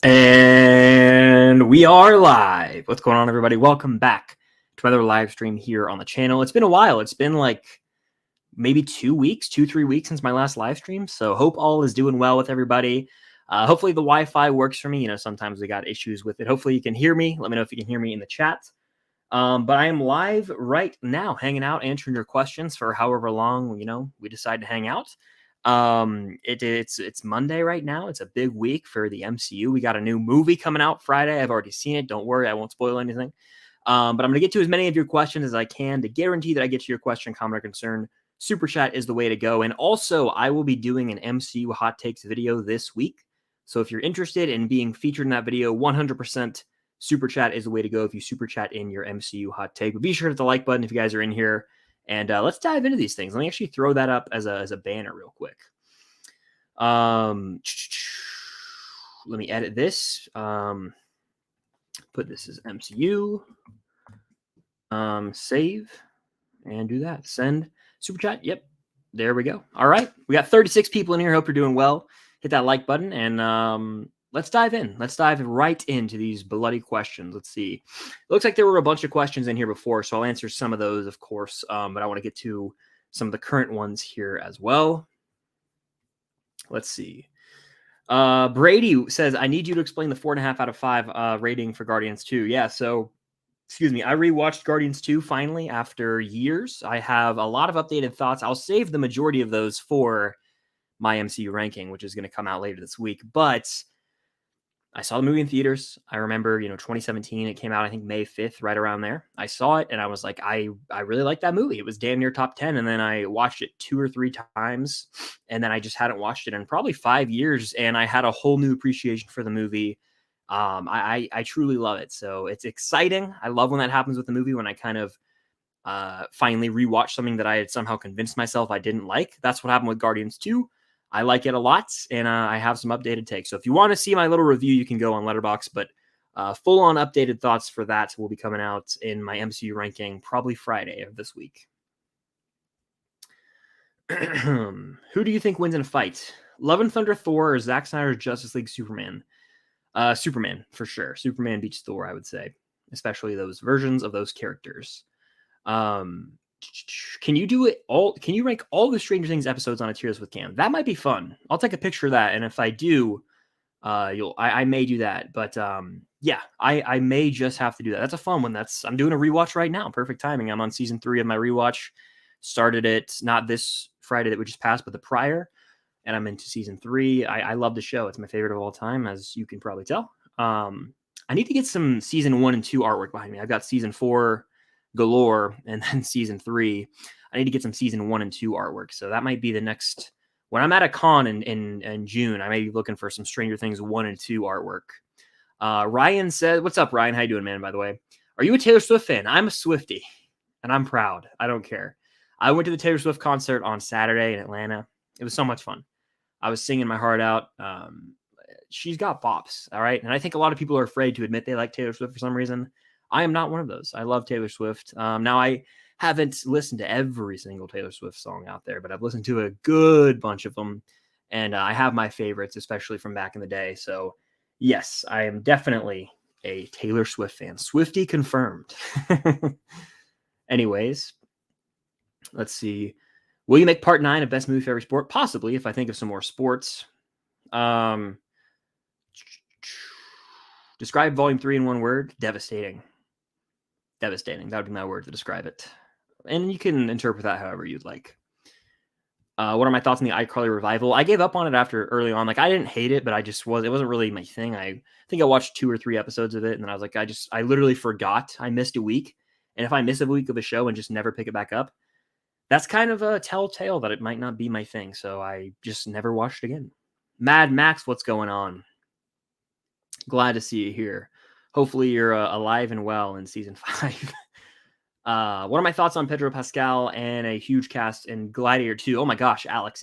And we are live. What's going on, everybody? Welcome back to another live stream here on the channel. It's been a while. It's been like maybe 3 weeks since my last live stream. So hope all is doing well with everybody. Hopefully the Wi-Fi works for me. You know, sometimes we got issues with it. Hopefully you can hear me. Let me know if you can hear me in the chat. But I am live right now, hanging out, answering your questions for however long, we decide to hang out. It's Monday right now. It's a big week for the MCU. We got a new movie coming out Friday. I've already seen it. Don't worry, I won't spoil anything. But I'm going to get to as many of your questions as I can to guarantee that I get to your question, comment, or concern. Super chat is the way to go. And also, I will be doing an MCU hot takes video this week. So if you're interested in being featured in that video, 100% super chat is the way to go if you super chat in your MCU hot take. But be sure to hit the like button if you guys are in here. And let's dive into these things. Let me actually throw that up as a banner real quick. Let me edit this. Put this as MCU. Save. And do that. Send. Super chat. Yep. There we go. All right. We got 36 people in here. Hope you're doing well. Hit that like button. And let's dive in. Let's dive right into these bloody questions. Let's see. It looks like there were a bunch of questions in here before, so I'll answer some of those, of course. But I want to get to some of the current ones here as well. Let's see. Brady says, I need you to explain the 4.5 out of 5 rating for Guardians 2. Yeah, so, excuse me, I rewatched Guardians 2 finally after years. I have a lot of updated thoughts. I'll save the majority of those for my MCU ranking, which is going to come out later this week. But I saw the movie in theaters. I remember, 2017, it came out, I think May 5th, right around there. I saw it and I was like, I really like that movie. It was damn near top 10. And then I watched it 2 or 3 times. And then I just hadn't watched it in probably 5 years. And I had a whole new appreciation for the movie. I truly love it. So it's exciting. I love when that happens with the movie, when I kind of finally rewatch something that I had somehow convinced myself I didn't like. That's what happened with Guardians 2. I like it a lot, and I have some updated takes. So if you want to see my little review, you can go on Letterboxd, but full-on updated thoughts for that will be coming out in my MCU ranking probably Friday of this week. Who do you think wins in a fight? Love and Thunder Thor or Zack Snyder's Justice League Superman? Superman, for sure. Superman beats Thor, I would say, especially those versions of those characters. Can you do it all? Can you rank all the Stranger Things episodes on a tier list with Cam? That might be fun. I'll take a picture of that, and if I do, I may do that. But yeah, I may just have to do that. That's a fun one. I'm doing a rewatch right now. Perfect timing. I'm on season 3 of my rewatch. Started it not this Friday that we just passed, but the prior, and I'm into season 3. I love the show. It's my favorite of all time, as you can probably tell. I need to get some season 1 and 2 artwork behind me. I've got season 4 galore, and then season 3 I need to get some season 1 and 2 artwork. So that might be the next, when I'm at a con in June, I may be looking for some Stranger Things 1 and 2 artwork. Ryan said, what's up, Ryan? How you doing, man? By the way, are you a Taylor Swift fan? I'm a Swiftie, and I'm proud. I don't care. I went to the Taylor Swift concert on Saturday in Atlanta. It was so much fun. I was singing my heart out. She's got bops, all right? And I think a lot of people are afraid to admit they like Taylor Swift for some reason. I am not one of those. I love Taylor Swift. Now, I haven't listened to every single Taylor Swift song out there, but I've listened to a good bunch of them, and I have my favorites, especially from back in the day. So, yes, I am definitely a Taylor Swift fan. Swiftie confirmed. Anyways, let's see. Will you make part 9 of Best Movie for Every Sport? Possibly, if I think of some more sports. Describe Volume 3 in one word. Devastating. Devastating. That would be my word to describe it. And you can interpret that however you'd like. What are my thoughts on the iCarly revival? I gave up on it after early on. Like, I didn't hate it, but it wasn't really my thing. I think I watched 2 or 3 episodes of it, and then I was like, I literally forgot. I missed a week. And if I miss a week of a show and just never pick it back up, that's kind of a telltale that it might not be my thing. So I just never watched it again. Mad Max, what's going on? Glad to see you here. Hopefully you're alive and well in season 5. What are my thoughts on Pedro Pascal and a huge cast in Gladiator 2? Oh my gosh, Alex,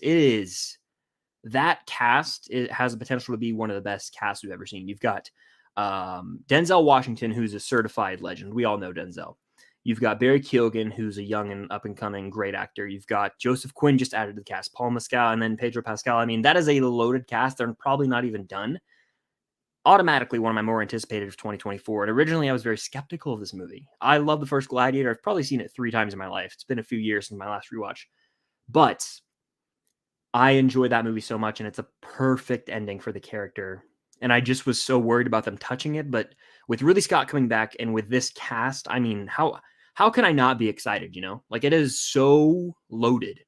that cast, it has the potential to be one of the best casts we've ever seen. You've got Denzel Washington, who's a certified legend. We all know Denzel. You've got Barry Keoghan, who's a young and up-and-coming great actor. You've got Joseph Quinn just added to the cast, Paul Mescal, and then Pedro Pascal. I mean, that is a loaded cast. They're probably not even done. automatically one of my more anticipated of 2024. And originally, I was very skeptical of this movie. I love the first Gladiator. I've probably seen it 3 times in my life. It's been a few years since my last rewatch, but I enjoy that movie so much, and it's a perfect ending for the character. And I just was so worried about them touching it. But with Ridley Scott coming back and with this cast, I mean, how can I not be excited? Like, it is so loaded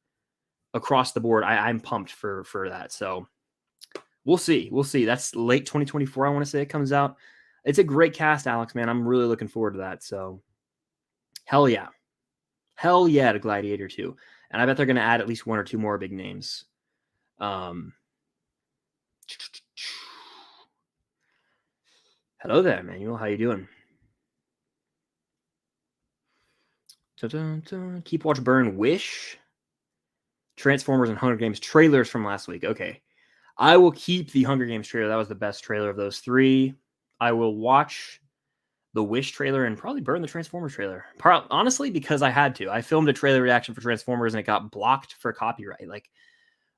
across the board. I'm pumped for that. So we'll see. We'll see. That's late 2024. I want to say it comes out. It's a great cast, Alex, man. I'm really looking forward to that. So hell yeah. Hell yeah to Gladiator 2. And I bet they're going to add at least 1 or 2 more big names. Hello there, Manuel. How you doing? Keep Watch Burn Wish. Transformers and Hunger Games trailers from last week. Okay. I will keep the Hunger Games trailer. That was the best trailer of those 3. I will watch the Wish trailer and probably burn the Transformers trailer. Honestly, because I had to. I filmed a trailer reaction for Transformers and it got blocked for copyright. Like,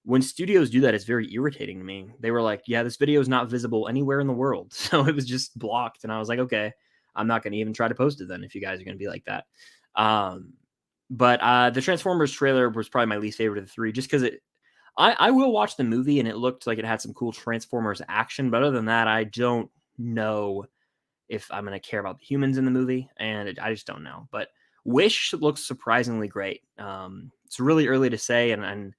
when studios do that, it's very irritating to me. They were like, yeah, this video is not visible anywhere in the world. So it was just blocked. And I was like, okay, I'm not going to even try to post it then if you guys are going to be like that. But the Transformers trailer was probably my least favorite of the 3, just because I will watch the movie and it looked like it had some cool Transformers action. But other than that, I don't know if I'm going to care about the humans in the movie. And I just don't know. But Wish looks surprisingly great. It's really early to say. And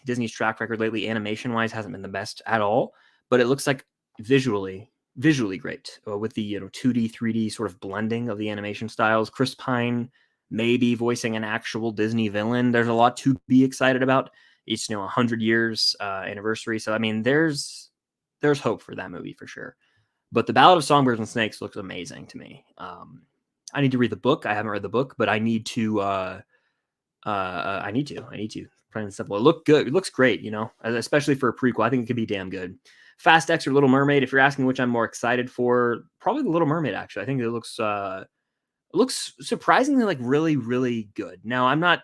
Disney's track record lately, animation-wise, hasn't been the best at all. But it looks like visually great with the 2D, 3D sort of blending of the animation styles. Chris Pine maybe voicing an actual Disney villain. There's a lot to be excited about. It's 100 years anniversary, so I mean, there's hope for that movie for sure. But the Ballad of Songbirds and Snakes looks amazing to me. I need to read the book. I haven't read the book, but I need to. I need to. Plain and simple. It looked good. It looks great, especially for a prequel. I think it could be damn good. Fast X or Little Mermaid. If you're asking which I'm more excited for, probably the Little Mermaid. Actually, I think it looks surprisingly like really, really good. Now, I'm not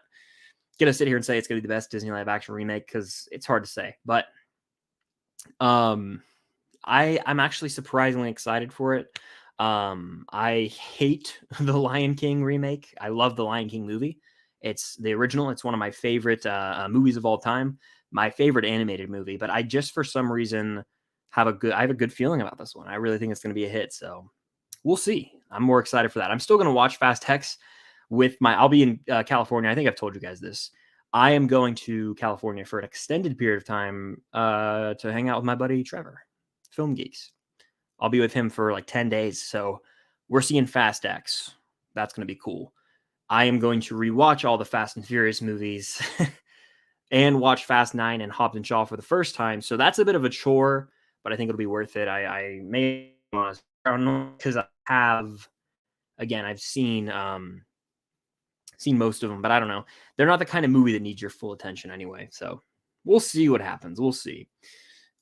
gonna sit here and say it's gonna be the best Disney live action remake because it's hard to say. But I'm actually surprisingly excited for it. I hate the Lion King remake. I love the Lion King movie. It's the original. It's one of my favorite movies of all time. My favorite animated movie. But I just, for some reason, I have a good feeling about this one. I really think it's going to be a hit. So we'll see. I'm more excited for that. I'm still going to watch Fast X I'll be in California. I think I've told you guys this. I am going to California for an extended period of time to hang out with my buddy Trevor, Film Geeks. I'll be with him for like 10 days. So we're seeing Fast X. That's going to be cool. I am going to rewatch all the Fast and Furious movies and watch Fast 9 and Hobbs and Shaw for the first time. So that's a bit of a chore, but I think it'll be worth it. I may want to, I don't know, because I've seen most of them, but I don't know. They're not the kind of movie that needs your full attention anyway. So we'll see what happens. We'll see.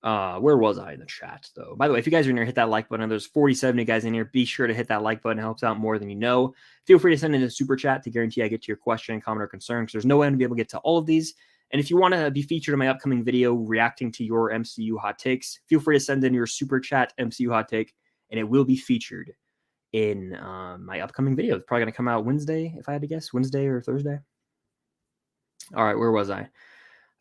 Where was I in the chat, though? By the way, if you guys are in here, hit that like button. There's 47 of you guys in here. Be sure to hit that like button. It helps out more than you know. Feel free to send in a super chat to guarantee I get to your question, comment, or concern, because there's no way I'm going to be able to get to all of these. And if you want to be featured in my upcoming video reacting to your MCU hot takes, feel free to send in your super chat MCU hot take, and it will be featured in my upcoming video. It's probably going to come out Wednesday, if I had to guess. Wednesday or Thursday. All right, where was I?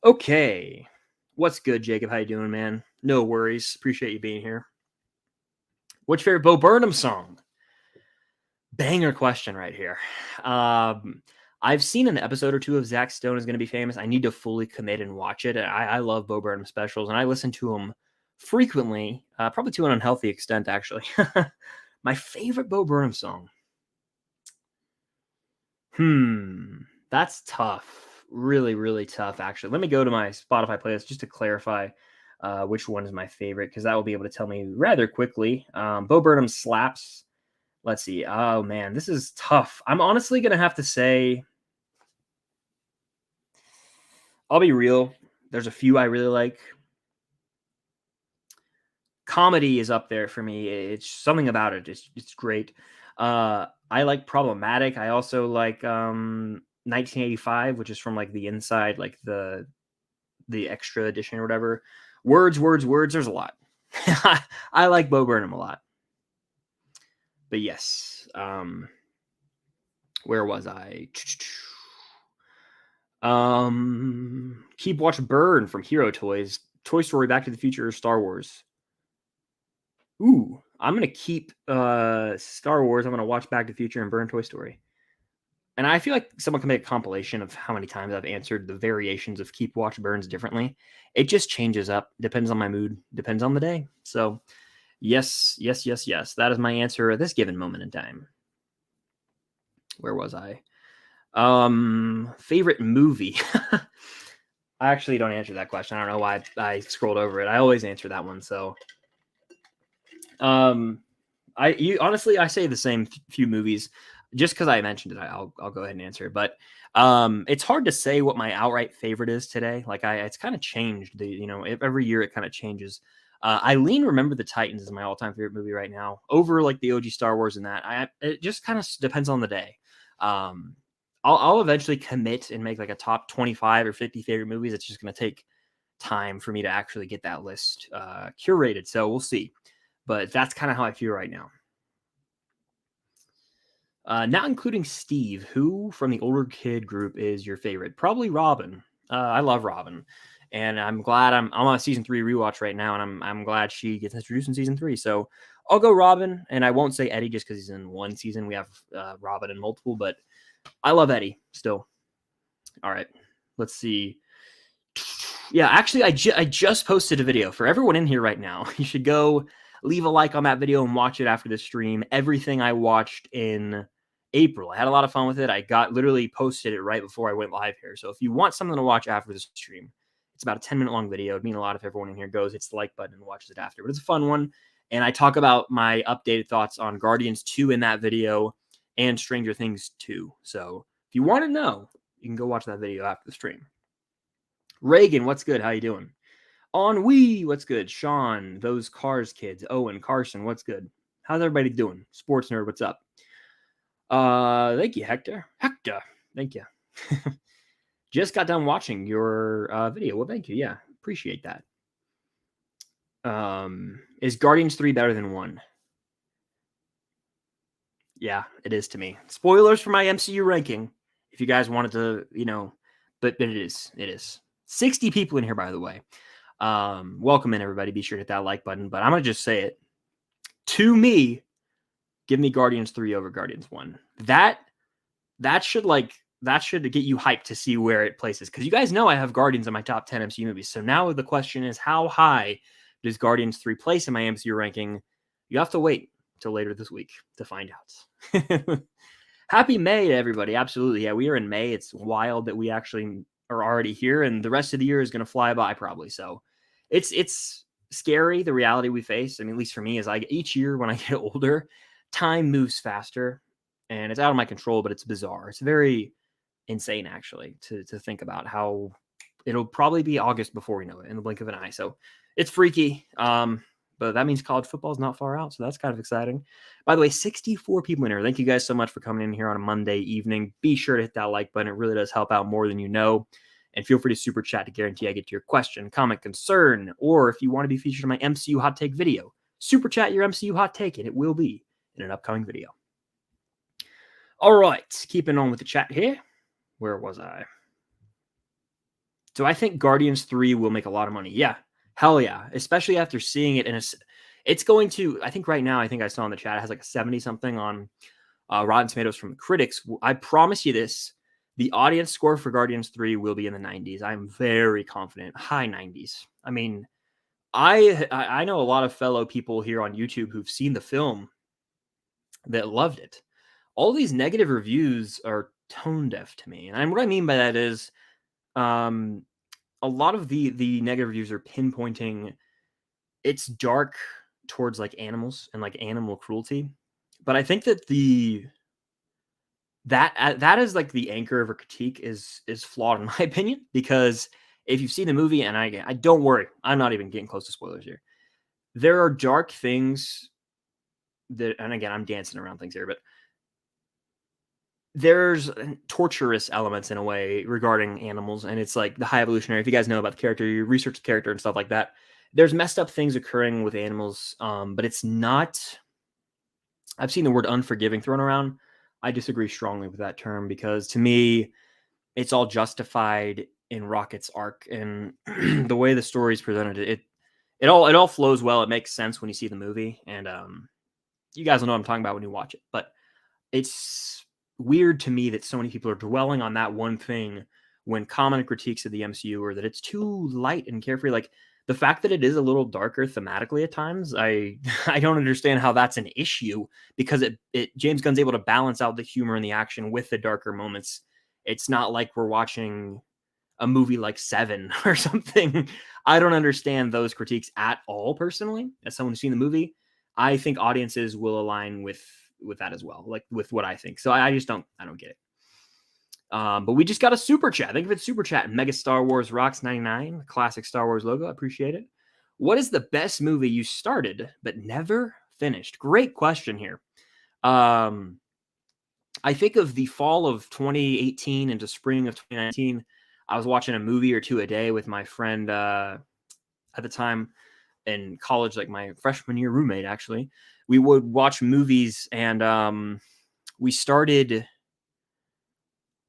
Okay. What's good, Jacob? How you doing, man? No worries. Appreciate you being here. What's your favorite Bo Burnham song? Banger question right here. I've seen an episode or 2 of Zach Stone is going to be famous. I need to fully commit and watch it. I love Bo Burnham specials, and I listen to them frequently, probably to an unhealthy extent, actually. My favorite Bo Burnham song. That's tough. Really, really tough, actually. Let me go to my Spotify playlist just to clarify which one is my favorite, because that will be able to tell me rather quickly. Bo Burnham slaps. Let's see. Oh, man, this is tough. I'm honestly going to have to say, I'll be real. There's a few I really like. Comedy is up there for me. It's something about it. It's great. I like Problematic. I also like 1985, which is from like the Inside, like the extra edition or whatever. Words. There's a lot. I like Bo Burnham a lot. But yes, where was I? Keep Watch Burn from Hero Toys, Toy Story, Back to the Future, Star Wars. Ooh, I'm gonna keep Star Wars. I'm gonna watch Back to the Future and burn Toy Story. And I feel like someone can make a compilation of how many times I've answered the variations of Keep Watch Burns differently. It just changes up, depends on my mood, depends on the day. So yes, yes, yes, yes. That is my answer at this given moment in time. Where was I? Favorite movie. I actually don't answer that question. I don't know why I scrolled over it. I always answer that one. So, honestly, I say the same few movies just because I mentioned it. I'll go ahead and answer it. But it's hard to say what my outright favorite is today. Like it's kind of changed. Every year it kind of changes. Eileen, Remember the Titans is my all-time favorite movie right now, over like the OG Star Wars and that. It just kind of depends on the day. I'll eventually commit and make like a top 25 or 50 favorite movies. It's just going to take time for me to actually get that list curated. So we'll see. But that's kind of how I feel right now. Not including Steve, who from the older kid group is your favorite? Probably Robin. I love Robin, and I'm glad I'm on a season 3 rewatch right now, and I'm glad she gets introduced in season 3. So I'll go Robin, and I won't say Eddie just because he's in one season. We have Robin in multiple, but I love Eddie still. All right, let's see. Yeah, actually, I just posted a video for everyone in here right now. You should go leave a like on that video and watch it after the stream. Everything I watched in April. I had a lot of fun with it. I literally posted it right before I went live here. So if you want something to watch after the stream, it's about a 10-minute long video. It'd mean a lot if everyone in here goes, hits the like button and watches it after. But it's a fun one. And I talk about my updated thoughts on Guardians 2 in that video and Stranger Things 2. So if you want to know, you can go watch that video after the stream. Reagan, what's good? How you doing? Ennui, what's good? Sean, those cars kids. Owen, Carson, what's good? How's everybody doing? Sports nerd, what's up? Thank you, Hector. Thank you. Just got done watching your video. Well, thank you. Yeah, appreciate that. Is Guardians 3 better than 1? Yeah, it is to me. Spoilers for my MCU ranking. If you guys wanted to, but it is. It is. 60 people in here, by the way. Welcome in, everybody. Be sure to hit that like button. But I'm going to just say it. To me, give me Guardians 3 over Guardians 1. That should get you hyped to see where it places. Because you guys know I have Guardians in my top 10 MCU movies. So now the question is, how high does Guardians 3 place in my MCU ranking? You have to wait till later this week to find out. Happy May to everybody. Absolutely. Yeah, we are in May. It's wild that we actually are already here, and the rest of the year is going to fly by probably. So it's scary, the reality we face. I mean, at least for me, is each year when I get older, time moves faster and it's out of my control, but it's bizarre. It's very insane, actually, to think about how it'll probably be August before we know it, in the blink of an eye. So it's freaky. But that means college football is not far out. So that's kind of exciting. By the way, 64 people in here. Thank you guys so much for coming in here on a Monday evening. Be sure to hit that like button. It really does help out more than you know. And feel free to super chat to guarantee I get to your question, comment, concern, or if you want to be featured in my MCU Hot Take video, super chat your MCU Hot Take, and it will be in an upcoming video. All right, keeping on with the chat here. Where was I? So I think Guardians 3 will make a lot of money. Yeah, hell yeah. Especially after seeing it it's going to, I think right now, I think I saw in the chat, it has like a 70-something on Rotten Tomatoes from the critics. I promise you this, the audience score for Guardians 3 will be in the 90s. I'm very confident. High 90s. I mean, I know a lot of fellow people here on YouTube who've seen the film that loved it. All these negative reviews are tone deaf to me. And what I mean by that is a lot of the negative reviews are pinpointing it's dark towards like animals and like animal cruelty. But I think that that is like the anchor of a critique is flawed in my opinion, because if you've seen the movie, and I don't worry, I'm not even getting close to spoilers here. There are dark things that, and again, I'm dancing around things here, but there's torturous elements in a way regarding animals, and it's like the High Evolutionary. If you guys know about the character, you research the character and stuff like that. there's messed up things occurring with animals, but it's not. I've seen the word unforgiving thrown around. I disagree strongly with that term because to me, it's all justified in Rocket's arc and the way the story is presented. It all flows well. It makes sense when you see the movie, and you guys will know what I'm talking about when you watch it. But it's weird to me that so many people are dwelling on that one thing when common critiques of the MCU are that it's too light and carefree. Like the fact that it is a little darker thematically at times, I I don't understand how that's an issue because it James Gunn's able to balance out the humor and the action with the darker moments. It's not like we're watching a movie like Seven or something. I don't understand those critiques at all personally. As someone who's seen the movie, I think audiences will align with that as well, like with what I think. So I just don't get it. But we just got a super chat. Think of it super chat. Mega Star Wars Rocks 99, classic Star Wars logo. I appreciate it. What is the best movie you started but never finished? Great question here. I think of the fall of 2018 into spring of 2019. I was watching a movie or two a day with my friend at the time in college, like my freshman year roommate, actually. We would watch movies and we started.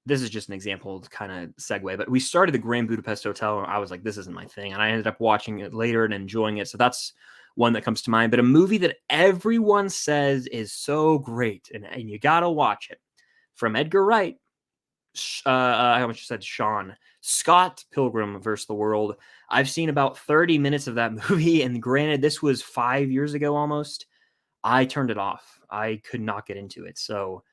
This is just an example to kind of segue, but we started the Grand Budapest Hotel and I was like, this isn't my thing. And I ended up watching it later and enjoying it. So that's one that comes to mind. But a movie that everyone says is so great and you got to watch it from Edgar Wright. I almost said Sean Scott Pilgrim versus the World. I've seen about 30 minutes of that movie. And granted, this was 5 years ago almost. I turned it off. I could not get into it. So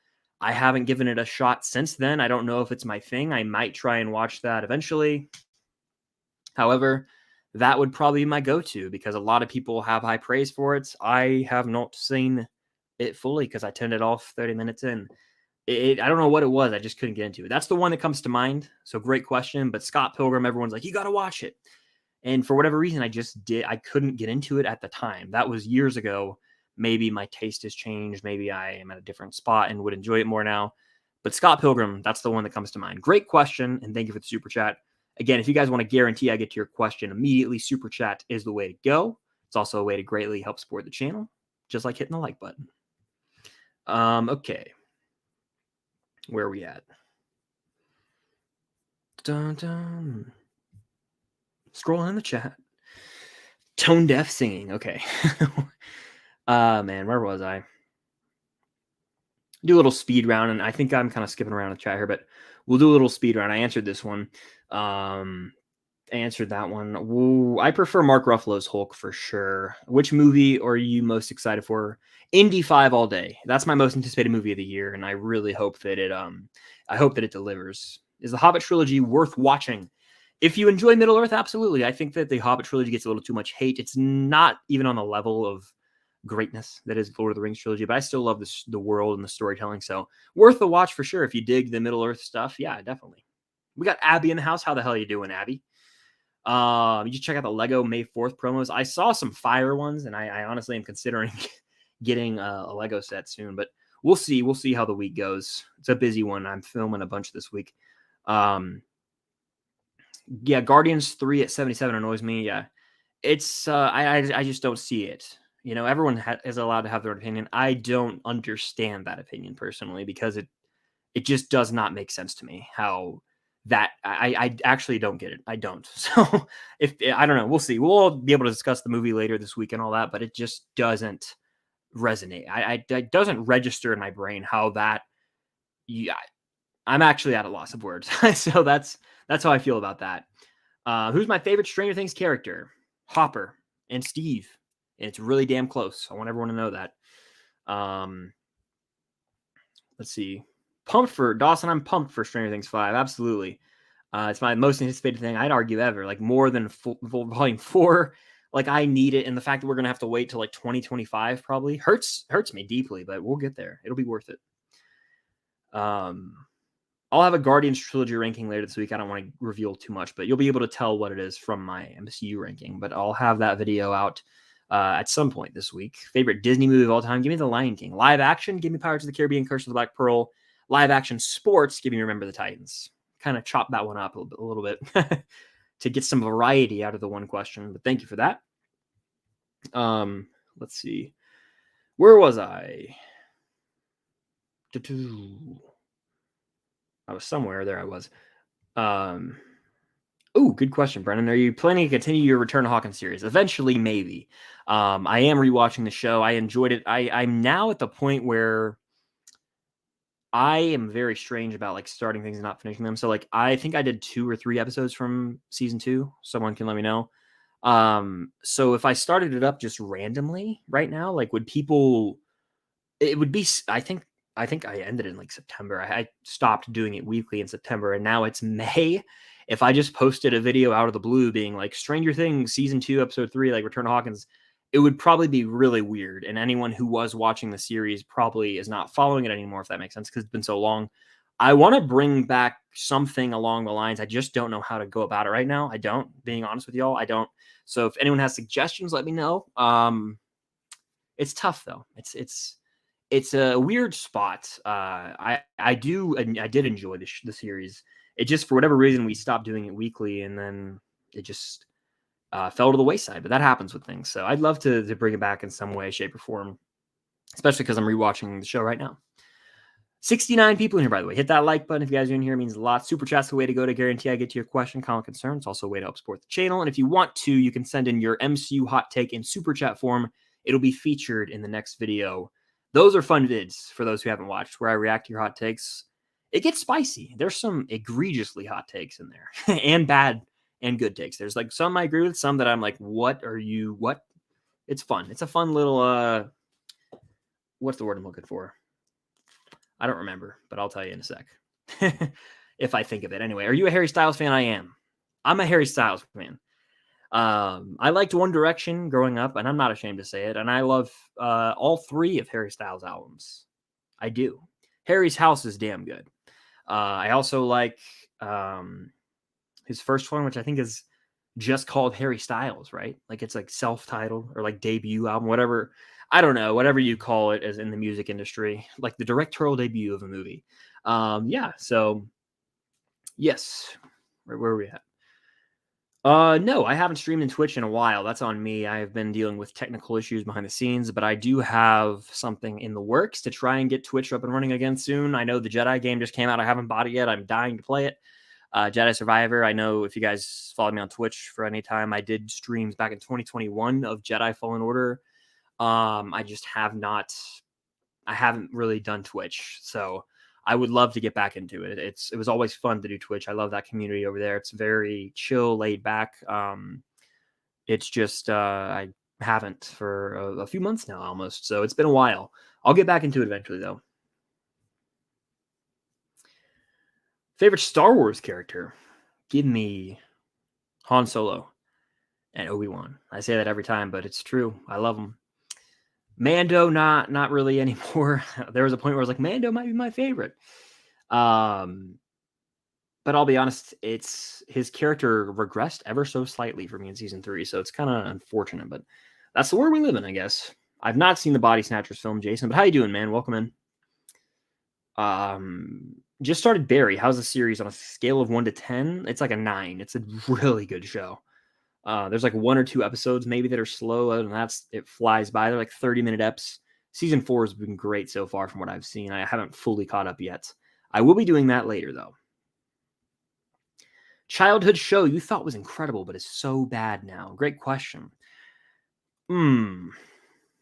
I haven't given it a shot since then. I don't know if it's my thing. I might try and watch that eventually. However, that would probably be my go-to because a lot of people have high praise for it. I have not seen it fully because I turned it off 30 minutes in. I don't know what it was. I just couldn't get into it. That's the one that comes to mind. So great question. But Scott Pilgrim, everyone's like, you got to watch it. And for whatever reason, I couldn't get into it at the time. That was years ago. Maybe my taste has changed. Maybe I am at a different spot and would enjoy it more now. But Scott Pilgrim, that's the one that comes to mind. Great question, and thank you for the super chat. Again, if you guys want to guarantee I get to your question immediately, super chat is the way to go. It's also a way to greatly help support the channel, just like hitting the like button. Okay. Where are we at? Dun, dun. Scrolling in the chat. Tone deaf singing. Okay. Man, where was I? Do a little speed round, and I think I'm kind of skipping around the chat here, but we'll do a little speed round. I answered this one. Answered that one. Ooh, I prefer Mark Ruffalo's Hulk for sure. Which movie are you most excited for? Indy 5 all day. That's my most anticipated movie of the year, and I really hope that it delivers. Is the Hobbit trilogy worth watching? If you enjoy Middle Earth, absolutely. I think that the Hobbit trilogy gets a little too much hate. It's not even on the level of greatness that is Lord of the Rings trilogy, but I still love the world and the storytelling. So worth the watch for sure. If you dig the Middle Earth stuff, yeah, definitely. We got Abby in the house. How the hell are you doing, Abby? You check out the Lego May 4th promos. I saw some fire ones, and I honestly am considering getting a Lego set soon, but we'll see. We'll see how the week goes. It's a busy one. I'm filming a bunch this week. Yeah, Guardians 3 at 77 annoys me. Yeah, it's I just don't see it. You know, everyone is allowed to have their own opinion. I don't understand that opinion personally because it just does not make sense to me how that I actually don't get it. I don't. So if I don't know, we'll see. We'll all be able to discuss the movie later this week and all that, but it just doesn't resonate. It doesn't register in my brain how that. Yeah, I'm actually at a loss of words. So that's how I feel about that. Who's my favorite Stranger Things character? Hopper and Steve. And it's really damn close. I want everyone to know that. Let's see. Pumped for Dawson. I'm pumped for Stranger Things 5. Absolutely. It's my most anticipated thing I'd argue ever. Like more than volume 4. Like I need it. And the fact that we're going to have to wait till like 2025 probably hurts me deeply, but we'll get there. It'll be worth it. I'll have a Guardians trilogy ranking later this week. I don't want to reveal too much, but you'll be able to tell what it is from my MCU ranking. But I'll have that video out at some point this week. Favorite Disney movie of all time? Give me The Lion King. Live action? Give me Pirates of the Caribbean, Curse of the Black Pearl. Live action sports? Give me Remember the Titans. Kind of chop that one up a little bit to get some variety out of the one question. But thank you for that. Let's see. Where was I? I was somewhere. There I was. Oh, good question, Brennan. Are you planning to continue your Return to Hawkins series? Eventually, maybe. I am rewatching the show. I enjoyed it. I'm now at the point where I am very strange about like starting things and not finishing them. So like I think I did 2 or 3 episodes from season 2. Someone can let me know. So if I started it up just randomly right now, like would people it would be I think I ended in like September. I stopped doing it weekly in September and now it's May. If I just posted a video out of the blue being like Stranger Things season 2 episode 3 like Return to Hawkins, it would probably be really weird. And anyone who was watching the series probably is not following it anymore, if that makes sense, because it's been so long. I want to bring back something along the lines. I just don't know how to go about it right now. I don't, being honest with y'all, I don't. So if anyone has suggestions, let me know. It's tough though. It's a weird spot. I did enjoy the series. It just for whatever reason we stopped doing it weekly, and then it just fell to the wayside. But that happens with things. So I'd love to bring it back in some way, shape, or form, especially because I'm rewatching the show right now. 69 people in here, by the way. Hit that like button if you guys are in here. It means a lot. Super chat's the way to go to guarantee I get to your question, comment, concern. It's also a way to help support the channel. And if you want to, you can send in your MCU hot take in super chat form. It'll be featured in the next video. Those are fun vids for those who haven't watched, where I react to your hot takes. It gets spicy. There's some egregiously hot takes in there and bad and good takes. There's like some I agree with, some that I'm like, what? It's fun. It's a fun little, what's the word I'm looking for? I don't remember, but I'll tell you in a sec. If I think of it. Anyway, are you a Harry Styles fan? I am. I'm a Harry Styles fan. I liked One Direction growing up, and I'm not ashamed to say it. And I love all 3 of Harry Styles' albums. I do. Harry's House is damn good. I also like his first one, which I think is just called Harry Styles, right? Like it's like self-titled or like debut album, whatever. I don't know, whatever you call it as in the music industry, like the directorial debut of a movie. Yeah, so yes. Where are we at? No, I haven't streamed in Twitch in a while. That's on me. I have been dealing with technical issues behind the scenes, but I do have something in the works to try and get Twitch up and running again soon. I know the Jedi game just came out. I haven't bought it yet. I'm dying to play it. Jedi Survivor. I know if you guys followed me on Twitch for any time, I did streams back in 2021 of Jedi Fallen Order. I just I haven't really done Twitch. So I would love to get back into it. It was always fun to do Twitch. I love that community over there. It's very chill, laid back. It's just, I haven't for a few months now almost. So it's been a while. I'll get back into it eventually though. Favorite Star Wars character? Give me Han Solo and Obi-Wan. I say that every time, but it's true. I love them. Mando, not really anymore. There was a point where I was like, Mando might be my favorite. But I'll be honest, his character regressed ever so slightly for me in season 3, so it's kind of unfortunate, but that's the world we live in, I guess. I've not seen the Body Snatchers film, Jason, but how you doing, man? Welcome in. Just started Barry. How's the series on a scale of 1 to 10? It's like a 9. It's a really good show. There's like 1 or 2 episodes maybe that are slow. Other than that, it flies by. They're like 30-minute eps. Season 4 has been great so far from what I've seen. I haven't fully caught up yet. I will be doing that later, though. Childhood show you thought was incredible, but is so bad now. Great question. I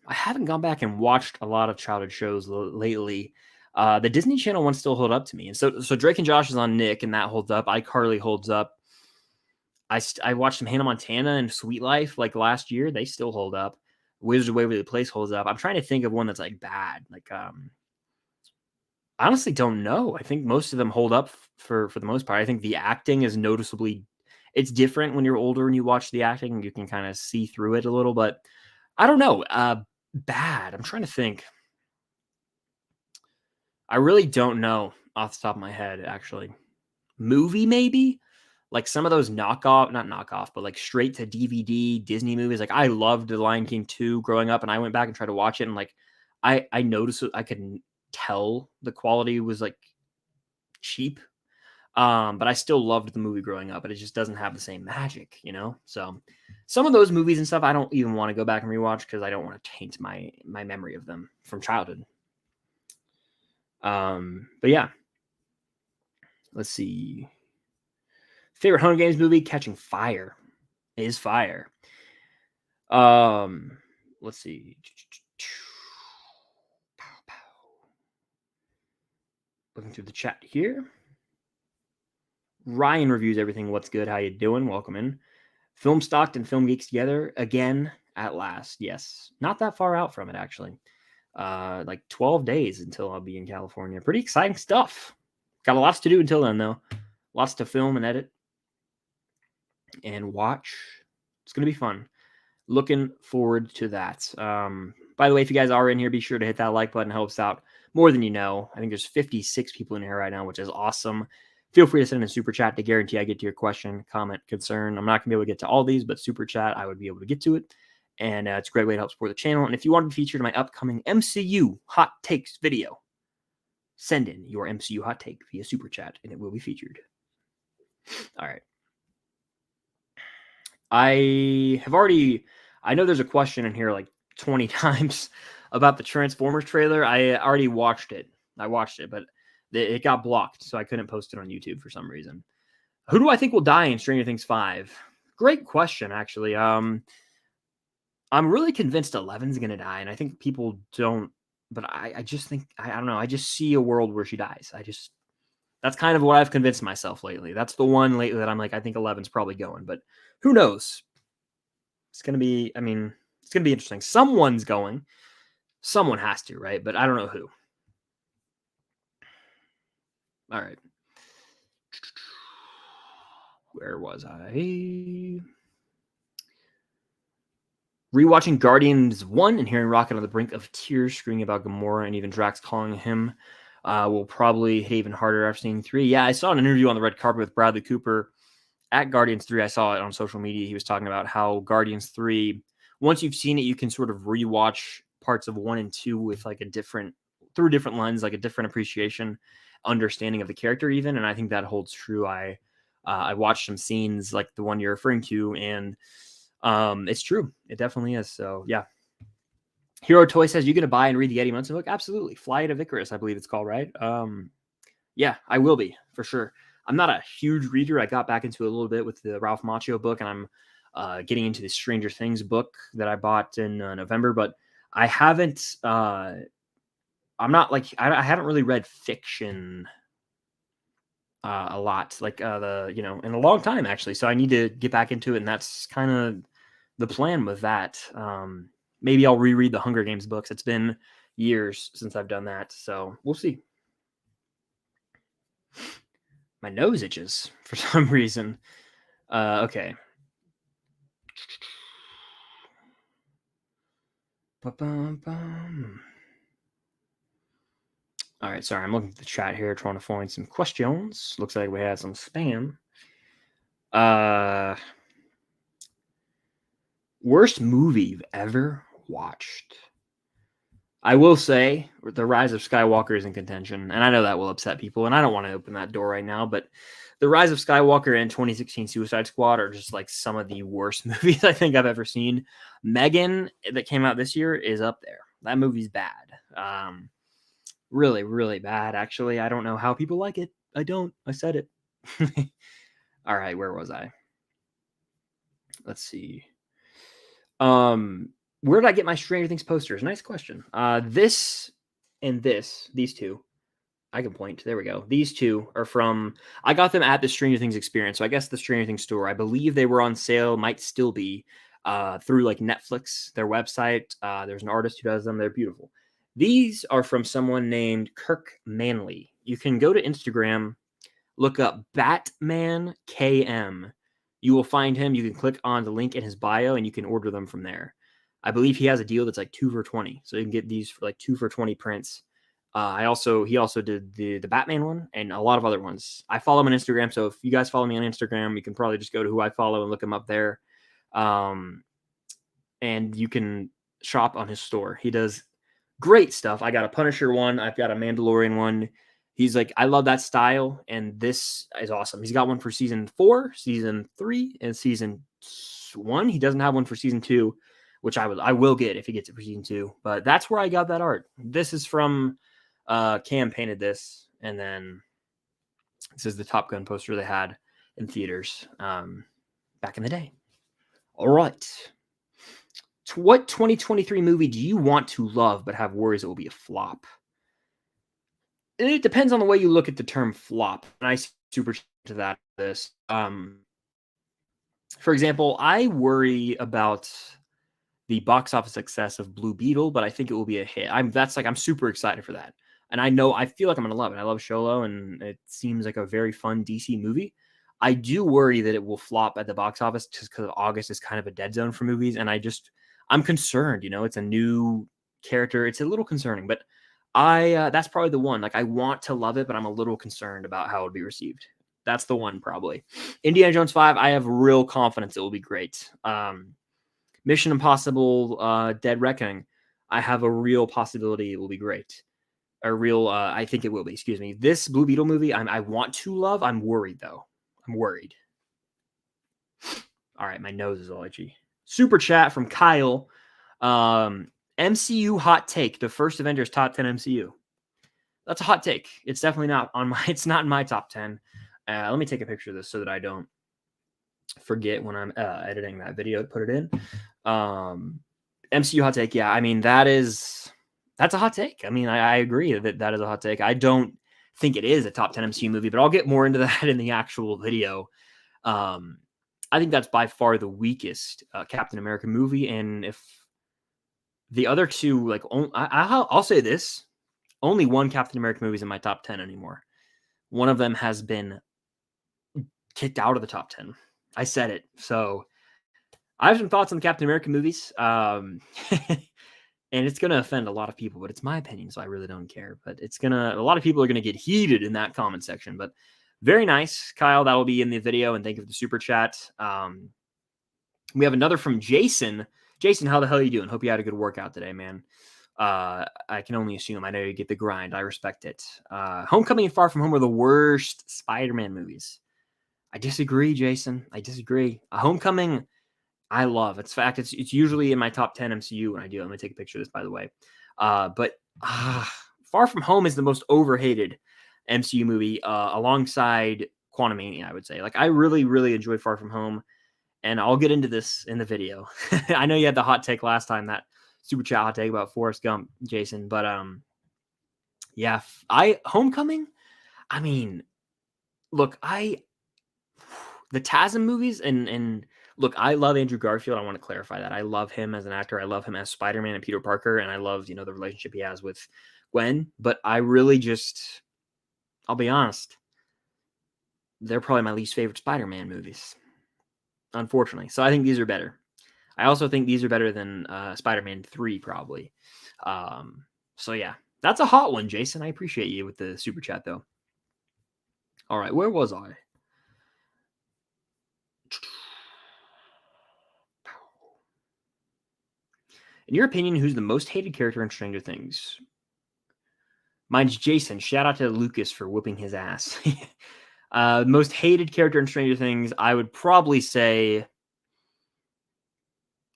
haven't gone back and watched a lot of childhood shows lately. The Disney Channel ones still hold up to me. And so Drake and Josh is on Nick, and that holds up. iCarly holds up. I watched some Hannah Montana and Sweet Life like last year. They still hold up. Wizards of Waverly Place holds up. I'm trying to think of one that's like bad. Like, I honestly don't know. I think most of them hold up for the most part. I think the acting is noticeably, it's different when you're older and you watch the acting. You can kind of see through it a little, but I don't know. Bad. I'm trying to think. I really don't know off the top of my head, actually. Movie, maybe? Like some of those not knockoff, but like straight to DVD Disney movies. Like I loved The Lion King 2 growing up, and I went back and tried to watch it, and like I noticed I could tell the quality was like cheap. But I still loved the movie growing up, but it just doesn't have the same magic, you know? So some of those movies and stuff I don't even want to go back and rewatch because I don't want to taint my memory of them from childhood. But yeah. Let's see. Favorite Hunger Games movie? Catching Fire is fire. Let's see. Looking through the chat here. Ryan reviews everything. What's good? How you doing? Welcome in. Film Stocked and Film Geeks together again at last. Yes, not that far out from it actually. Like 12 days until I'll be in California. Pretty exciting stuff. Got lots to do until then though. Lots to film and edit and watch. It's gonna be fun. Looking forward to that. By the way, if you guys are in here, be sure to hit that like button. It helps out more than you know. I think there's 56 people in here right now, which is awesome. Feel free to send in a super chat to guarantee I get to your question, comment, concern. I'm not going to be able to get to all these, but super chat, I would be able to get to it. And it's a great way to help support the channel. And if you want to be featured in my upcoming MCU Hot Takes video, send in your MCU Hot Take via super chat, and it will be featured. All right. I know there's a question in here like 20 times about the Transformers trailer. I already watched it. But it got blocked, so I couldn't post it on YouTube for some reason. Who do I think will die in Stranger Things 5? Great question, actually. I'm really convinced Eleven's going to die, and I think people don't, but I just think, I don't know, I just see a world where she dies. That's kind of what I've convinced myself lately. That's the one lately that I'm like, I think 11's probably going, but who knows? It's going to be, it's going to be interesting. Someone's going. Someone has to, right? But I don't know who. All right. Where was I? Rewatching Guardians 1 and hearing Rocket on the brink of tears screaming about Gamora and even Drax calling him will probably hit even harder after seeing 3. Yeah, I saw an interview on the red carpet with Bradley Cooper at Guardians 3. I saw it on social media. He was talking about how Guardians 3, once you've seen it, you can sort of rewatch parts of 1 and 2 with like through a different lens, like a different appreciation, understanding of the character even. And I think that holds true. I watched some scenes like the one you're referring to, and it's true. It definitely is. So yeah. Hero Toy says, you gonna buy and read the Eddie Munson book? Absolutely. Flight of Icarus, I believe it's called, right? Yeah, I will be for sure. I'm not a huge reader. I got back into it a little bit with the Ralph Macchio book, and I'm getting into the Stranger Things book that I bought in November, but I haven't I haven't really read fiction a lot, like in a long time actually. So I need to get back into it, and that's kind of the plan with that. Maybe I'll reread the Hunger Games books. It's been years since I've done that, so we'll see. My nose itches for some reason. Okay. Ba-bum-bum. All right, sorry, I'm looking at the chat here, trying to find some questions. Looks like we had some spam. Worst movie you've ever watched? I will say The Rise of Skywalker is in contention, and I know that will upset people, and I don't want to open that door right now, but The Rise of Skywalker and 2016 Suicide Squad are just like some of the worst movies I think I've ever seen. Megan, that came out this year, is up there. That movie's bad. Really, really bad, actually. I don't know how people like it. I don't. I said it. All right, where was I? Let's see. Where did I get my Stranger Things posters? Nice question. This and these two, I can point. There we go. These two are from, I got them at the Stranger Things experience. So I guess the Stranger Things store, I believe they were on sale, might still be, through like Netflix, their website. There's an artist who does them. They're beautiful. These are from someone named Kirk Manley. You can go to Instagram, look up Batman KM. You will find him. You can click on the link in his bio and you can order them from there. I believe he has a deal that's like 2 for 20. So you can get these for like 2 for 20 prints. He also did the Batman one and a lot of other ones. I follow him on Instagram. So if you guys follow me on Instagram, you can probably just go to who I follow and look him up there. And you can shop on his store. He does great stuff. I got a Punisher one. I've got a Mandalorian one. He's like, I love that style, and this is awesome. He's got one for season 4, season 3, and season 1. He doesn't have one for season 2, which I will get if he gets it for season 2. But that's where I got that art. This is from Cam painted this, and then this is the Top Gun poster they had in theaters back in the day. All right. What 2023 movie do you want to love but have worries it will be a flop? It depends on the way you look at the term flop. And I super to that. This, for example, I worry about the box office success of Blue Beetle, but I think it will be a hit. I'm super excited for that, and I feel like I'm gonna love it. I love Sholo, and it seems like a very fun DC movie. I do worry that it will flop at the box office just because August is kind of a dead zone for movies, and I'm concerned. It's a new character. It's a little concerning, but that's probably the one. Like, I want to love it, but I'm a little concerned about how it'll be received. That's the one, probably. Indiana Jones 5, I have real confidence it will be great. Mission Impossible Dead Reckoning, I have a real possibility it will be great. I think it will be, excuse me. This Blue Beetle movie, I want to love. I'm worried, though. I'm worried. All right, my nose is all itchy. Super chat from Kyle. MCU hot take, the first Avengers top 10 MCU. That's a hot take. It's definitely not it's not in my top 10. Let me take a picture of this so that I don't forget when I'm editing that video to put it in. MCU hot take. Yeah, I mean, that's a hot take. I mean, I agree that is a hot take. I don't think it is a top 10 MCU movie, but I'll get more into that in the actual video. I think that's by far the weakest Captain America movie. And if the other two, like, I'll say this, only one Captain America movie is in my top 10 anymore. One of them has been kicked out of the top 10. I said it. So I have some thoughts on the Captain America movies. And it's going to offend a lot of people, but it's my opinion, so I really don't care. But a lot of people are going to get heated in that comment section. But very nice, Kyle. That will be in the video, and thank you for the super chat. We have another from Jason. Jason, how the hell are you doing? Hope you had a good workout today, man. I can only assume. I know you get the grind. I respect it. Homecoming and Far From Home are the worst Spider-Man movies. I disagree, Jason. I disagree. Homecoming, I love. In fact, it's usually in my top 10 MCU when I do it. I'm going to take a picture of this, by the way. But Far From Home is the most overhated MCU movie alongside Quantumania, I would say. Like, I really, really enjoy Far From Home, and I'll get into this in the video. I know you had the hot take last time, that super chat hot take about Forrest Gump, Jason. But yeah, Homecoming, I mean, look, the TASM movies, and look, I love Andrew Garfield. I want to clarify that. I love him as an actor. I love him as Spider-Man and Peter Parker, and I love, the relationship he has with Gwen. But I really I'll be honest, they're probably my least favorite Spider-Man movies, unfortunately. So I think these are better. I also think these are better than Spider-Man 3, probably. So yeah, that's a hot one, Jason. I appreciate you with the super chat, though. All right, where was I? In your opinion, who's the most hated character in Stranger Things? Mine's Jason. Shout out to Lucas for whipping his ass. Most hated character in Stranger Things, I would probably say,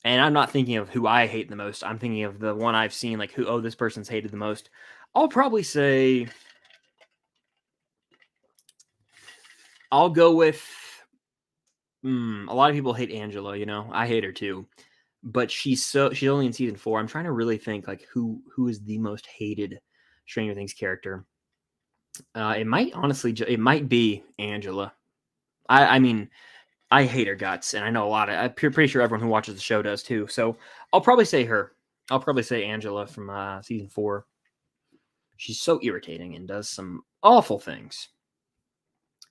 and I'm not thinking of who I hate the most. I'm thinking of the one I've seen, like, this person's hated the most. I'll probably say, I'll go with, a lot of people hate Angela, I hate her too. But she's only in season 4. I'm trying to really think, like, who is the most hated Stranger Things character. It might be Angela. I mean, I hate her guts, and I know I'm pretty sure everyone who watches the show does too. So I'll probably say her. I'll probably say Angela from season 4. She's so irritating and does some awful things.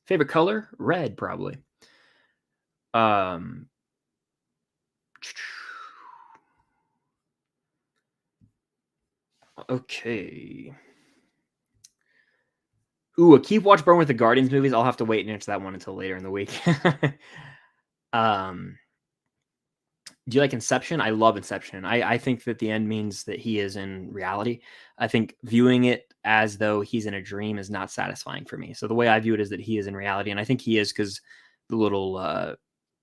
Favorite color? Red, probably. Okay. Ooh, a keep watch burn with the Guardians movies. I'll have to wait and answer that one until later in the week. Do you like Inception? I love Inception. I think that the end means that he is in reality. I think viewing it as though he's in a dream is not satisfying for me. So the way I view it is that he is in reality, and I think he is because the little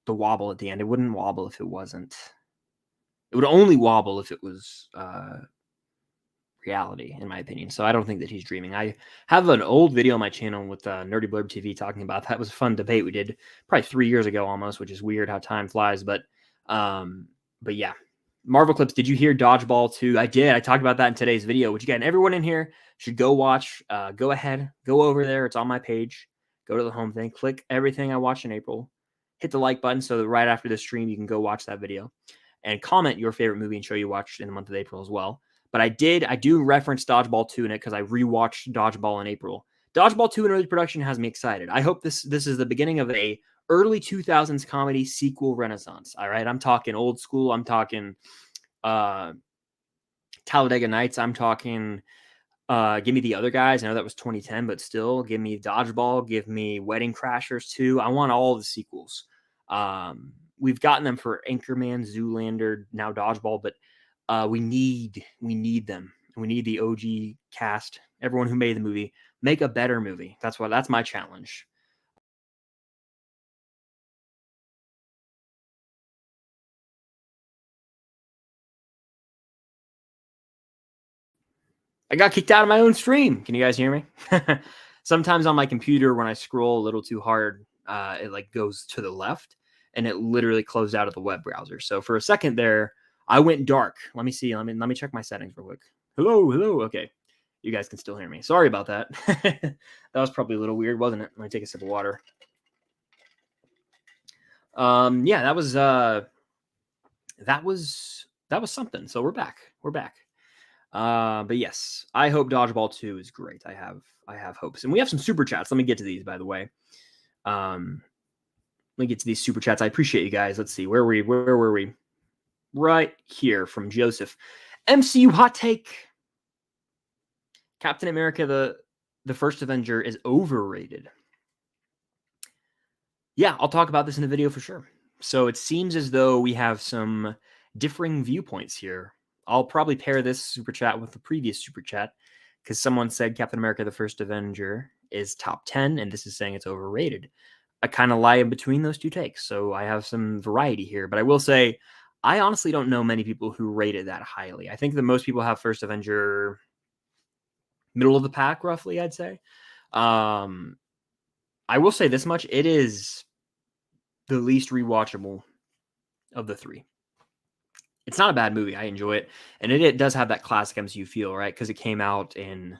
the wobble at the end. It wouldn't wobble if it wasn't. It would only wobble if it was reality, in my opinion. So I don't think that he's dreaming. I have an old video on my channel with Nerdy Blurb TV talking about that. It was a fun debate we did probably 3 years ago almost, which is weird how time flies. But yeah. Marvel Clips, did you hear Dodgeball 2? I did. I talked about that in today's video, which again, everyone in here should go watch. Go ahead, go over there. It's on my page. Go to the home thing, click everything I watched in April, hit the like button so that right after the stream, you can go watch that video and comment your favorite movie and show you watched in the month of April as well. But I do reference Dodgeball 2 in it because I rewatched Dodgeball in April. Dodgeball 2 in early production has me excited. I hope this is the beginning of a early 2000s comedy sequel renaissance. All right, I'm talking old school. I'm talking Talladega Nights. I'm talking give me The Other Guys. I know that was 2010, but still, give me Dodgeball. Give me Wedding Crashers 2. I want all the sequels. We've gotten them for Anchorman, Zoolander, now Dodgeball, but we need them. We need the OG cast, everyone who made the movie, make a better movie. That's my challenge. I got kicked out of my own stream. Can you guys hear me? Sometimes on my computer, when I scroll a little too hard, it like goes to the left and it literally closed out of the web browser. So for a second there, I went dark. Let me see. Let me check my settings real quick. Hello. Okay. You guys can still hear me. Sorry about that. That was probably a little weird, wasn't it? Let me take a sip of water. Yeah, that was something. So we're back. But yes, I hope Dodgeball 2 is great. I have hopes. And we have some super chats. Let me get to these, by the way. Let me get to these super chats. I appreciate you guys. Let's see. Where were we? Right here from Joseph. MCU hot take. Captain America, the first Avenger, is overrated. Yeah, I'll talk about this in the video for sure. So it seems as though we have some differing viewpoints here. I'll probably pair this super chat with the previous super chat because someone said Captain America, the first Avenger is top 10, and this is saying it's overrated. I kind of lie in between those two takes, so I have some variety here. But I will say, I honestly don't know many people who rate it that highly. I think that most people have first Avenger middle of the pack, roughly, I'd say. I will say this much. It is the least rewatchable of the three. It's not a bad movie. I enjoy it. And it does have that classic MCU feel, right? Because it came out in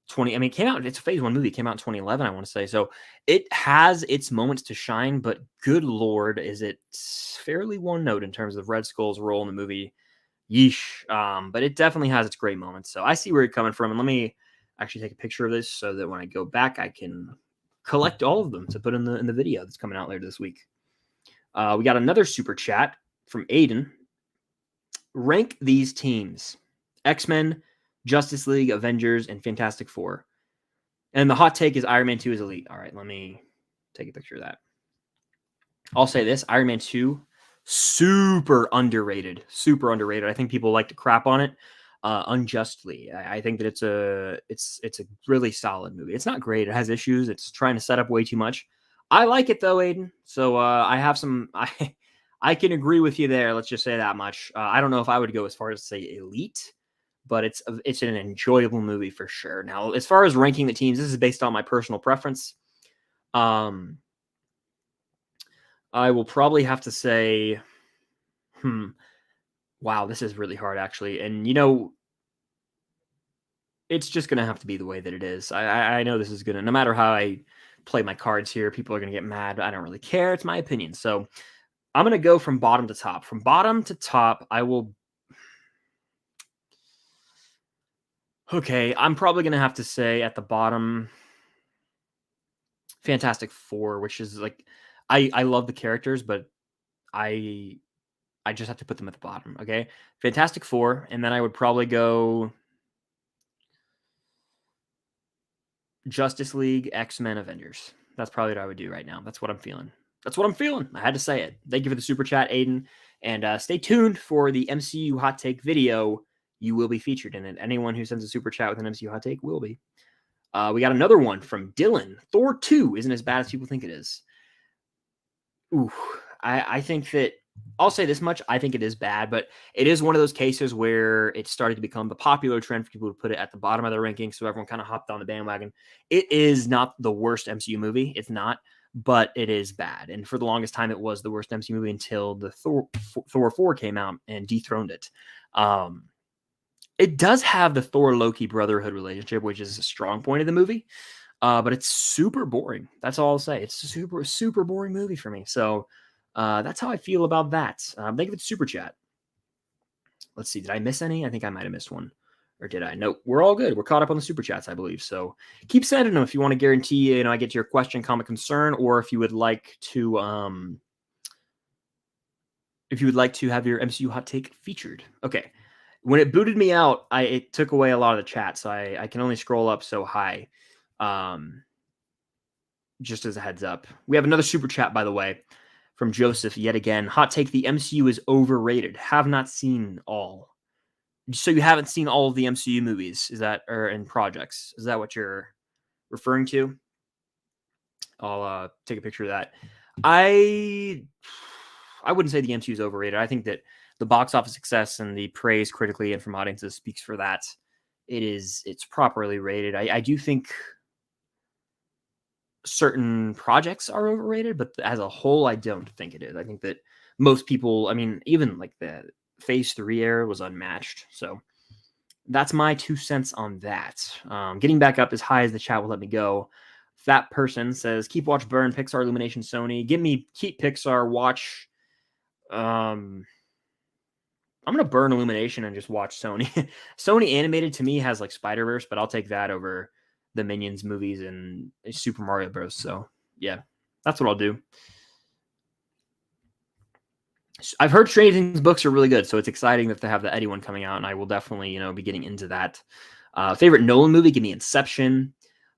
it's a phase 1 movie. It came out in 2011, I want to say. So it has its moments to shine, but good Lord, is it fairly one note in terms of Red Skull's role in the movie. Yeesh. But it definitely has its great moments. So I see where you're coming from. And let me actually take a picture of this so that when I go back, I can collect all of them to put in the video that's coming out later this week. We got another super chat from Aiden. Rank these teams: X-Men, Justice League, Avengers, and Fantastic Four. And the hot take is Iron Man 2 is elite. All right, let me take a picture of that. I'll say this: Iron Man 2, super underrated. I think people like to crap on it unjustly. I think that it's a really solid movie. It's not great. It has issues. It's trying to set up way too much. I like it though, Aiden. So I have some. I can agree with you there. Let's just say that much. I don't know if I would go as far as to say elite, but it's an enjoyable movie for sure. Now, as far as ranking the teams, this is based on my personal preference. I will probably have to say, wow, this is really hard actually. And it's just going to have to be the way that it is. I know this is going to, no matter how I play my cards here, people are going to get mad. I don't really care. It's my opinion. So I'm going to go from bottom to top. From bottom to top, I will. Okay, I'm probably going to have to say at the bottom, Fantastic Four, which is like, I love the characters, but I just have to put them at the bottom. Okay, Fantastic Four, and then I would probably go Justice League, X-Men, Avengers. That's probably what I would do right now. That's what I'm feeling. I had to say it. Thank you for the super chat, Aiden. And stay tuned for the MCU hot take video you will be featured in it. Anyone who sends a super chat with an MCU hot take will be. We got another one from Dylan. Thor 2 isn't as bad as people think it is. Ooh, I think that I'll say this much. I think it is bad, but it is one of those cases where it started to become the popular trend for people to put it at the bottom of their rankings. So everyone kind of hopped on the bandwagon. It is not the worst MCU movie. It's not, but it is bad. And for the longest time, it was the worst MCU movie until the Thor 4 came out and dethroned it. It does have the Thor Loki brotherhood relationship, which is a strong point of the movie. But it's super boring. That's all I'll say. It's a super boring movie for me. So that's how I feel about that. Thank you for the super chat. Let's see. Did I miss any? I think I might have missed one. Or did I? Nope. We're all good. We're caught up on the super chats, I believe. So keep sending them if you want to guarantee, I get to your question, comment, concern, or if you would like to have your MCU hot take featured. Okay. When it booted me out, it took away a lot of the chat, so I can only scroll up so high. Just as a heads up, we have another super chat, by the way, from Joseph yet again. Hot take: the MCU is overrated. Have not seen all. So you haven't seen all of the MCU movies, is that, or in projects? Is that what you're referring to? I'll take a picture of that. I wouldn't say the MCU is overrated. I think that the box office success and the praise critically and from audiences speaks for that. It's properly rated. I do think certain projects are overrated, but as a whole, I don't think it is. I think that most people, even like the Phase 3 era was unmatched. So that's my 2 cents on that. Getting back up as high as the chat will let me go. That person says, keep watch burn, Pixar, Illumination, Sony. Keep Pixar, watch. I'm going to burn Illumination and just watch Sony. Sony animated to me has like Spider-Verse, but I'll take that over the Minions movies and Super Mario Bros. So yeah, that's what I'll do. I've heard Stranger Things books are really good, so it's exciting that they have the Eddie one coming out, and I will definitely, be getting into that. Favorite Nolan movie? Give me Inception.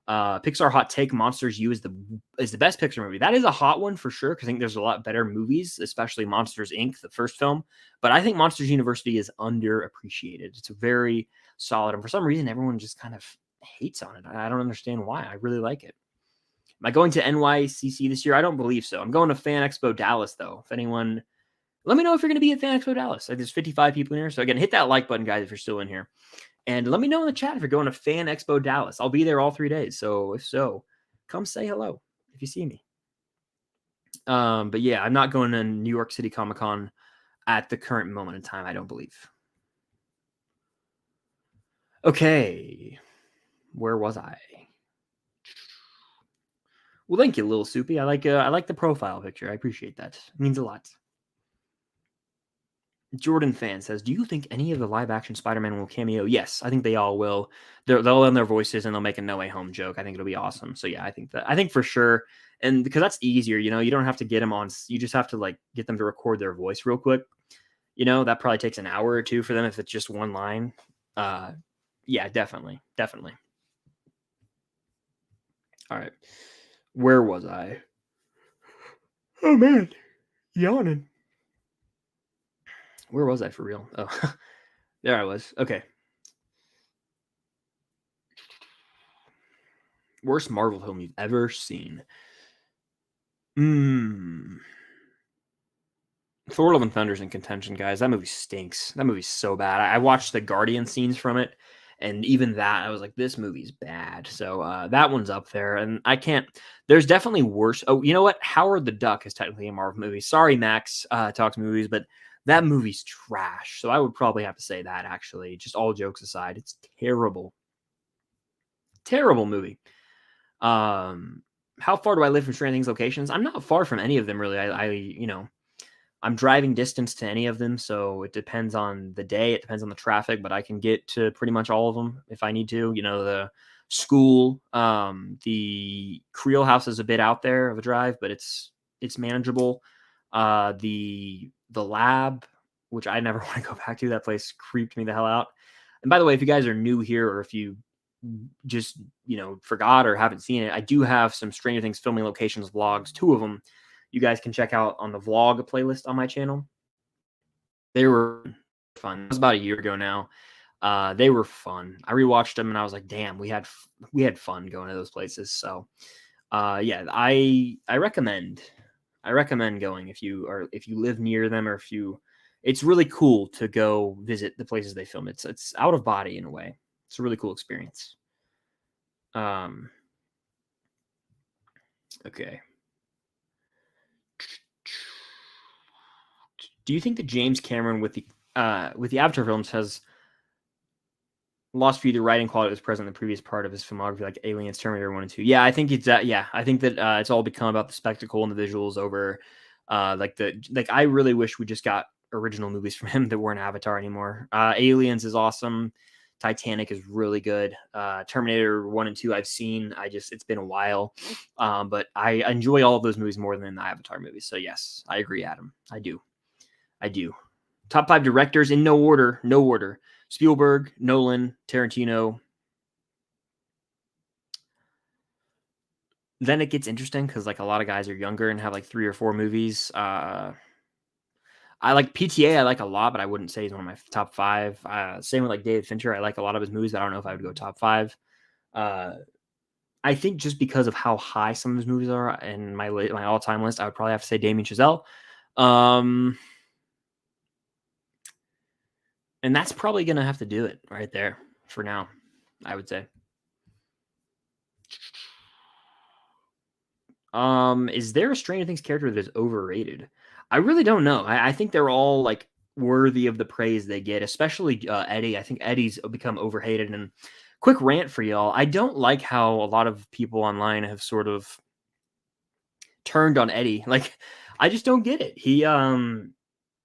Pixar hot take: Monsters U is the best Pixar movie. That is a hot one for sure, because I think there's a lot better movies, especially Monsters Inc., the first film. But I think Monsters University is underappreciated. It's very solid, and for some reason, everyone just kind of hates on it. I don't understand why. I really like it. Am I going to NYCC this year? I don't believe so. I'm going to Fan Expo Dallas, though. If anyone, let me know if you're going to be at Fan Expo Dallas. There's 55 people in here. So again, hit that like button, guys, if you're still in here. And let me know in the chat if you're going to Fan Expo Dallas. I'll be there all 3 days. So if so, come say hello if you see me. But yeah, I'm not going to New York City Comic Con at the current moment in time, I don't believe. Okay. Where was I? Well, thank you, Little Soupy. I like the profile picture. I appreciate that. It means a lot. Jordan Fan says, do you think any of the live-action Spider-Man will cameo? Yes, I think they all will. They'll lend their voices, and they'll make a No Way Home joke. I think it'll be awesome. So yeah, I think for sure. And because that's easier, you don't have to get them on. You just have to get them to record their voice real quick. That probably takes an hour or two for them if it's just one line. Yeah, definitely. All right. Where was I? Oh, man. Yawning. Where was I for real? Oh, there I was. Okay. Worst Marvel film you've ever seen? Thor Love and Thunder's in contention, guys. That movie stinks. That movie's so bad. I watched the Guardian scenes from it, and even that, I was like, this movie's bad. So that one's up there, and I can't. There's definitely worse. Oh, you know what? Howard the Duck is technically a Marvel movie. Sorry, Max talks movies, but that movie's trash. So I would probably have to say that, actually. Just all jokes aside, it's terrible. Terrible movie. How far do I live from Stranger Things locations? I'm not far from any of them, really. I'm driving distance to any of them, so it depends on the day. It depends on the traffic, but I can get to pretty much all of them if I need to. The school, the Creel house is a bit out there of a drive, but it's manageable. The lab, which I never want to go back to. That place creeped me the hell out. And by the way, if you guys are new here, or if you just forgot or haven't seen it, I do have some Stranger Things filming locations vlogs, 2 of them. You guys can check out on the vlog playlist on my channel. They were fun. It was about a year ago now. They were fun. I rewatched them and I was like, damn, we had fun going to those places. So yeah, I recommend going if you live near them, or if you, it's really cool to go visit the places they film. It's out of body in a way. It's a really cool experience. Um, okay. Do you think that James Cameron with the Avatar films has lost view the writing quality that was present in the previous part of his filmography, like Aliens, Terminator 1 and 2? Yeah, I think it's that. Yeah, I think that it's all become about the spectacle and the visuals over like I really wish we just got original movies from him that weren't Avatar anymore. Aliens is awesome. Titanic is really good. Terminator 1 and 2 I've seen. It's been a while. But I enjoy all of those movies more than the Avatar movies. So yes, I agree, Adam. I do. Top 5 directors in no order. No order. Spielberg, Nolan, Tarantino. Then it gets interesting because like a lot of guys are younger and have like 3 or 4 movies. I like PTA. I like a lot, but I wouldn't say he's one of my top 5. Same with like David Fincher. I like a lot of his movies, but I don't know if I would go top 5. I think just because of how high some of his movies are in my all time list, I would probably have to say Damien Chazelle. And that's probably gonna have to do it right there for now, I would say. Is there a Stranger Things character that is overrated? I really don't know. I think they're all like worthy of the praise they get, especially Eddie. I think Eddie's become overhated. And quick rant for y'all: I don't like how a lot of people online have sort of turned on Eddie. Like, I just don't get it.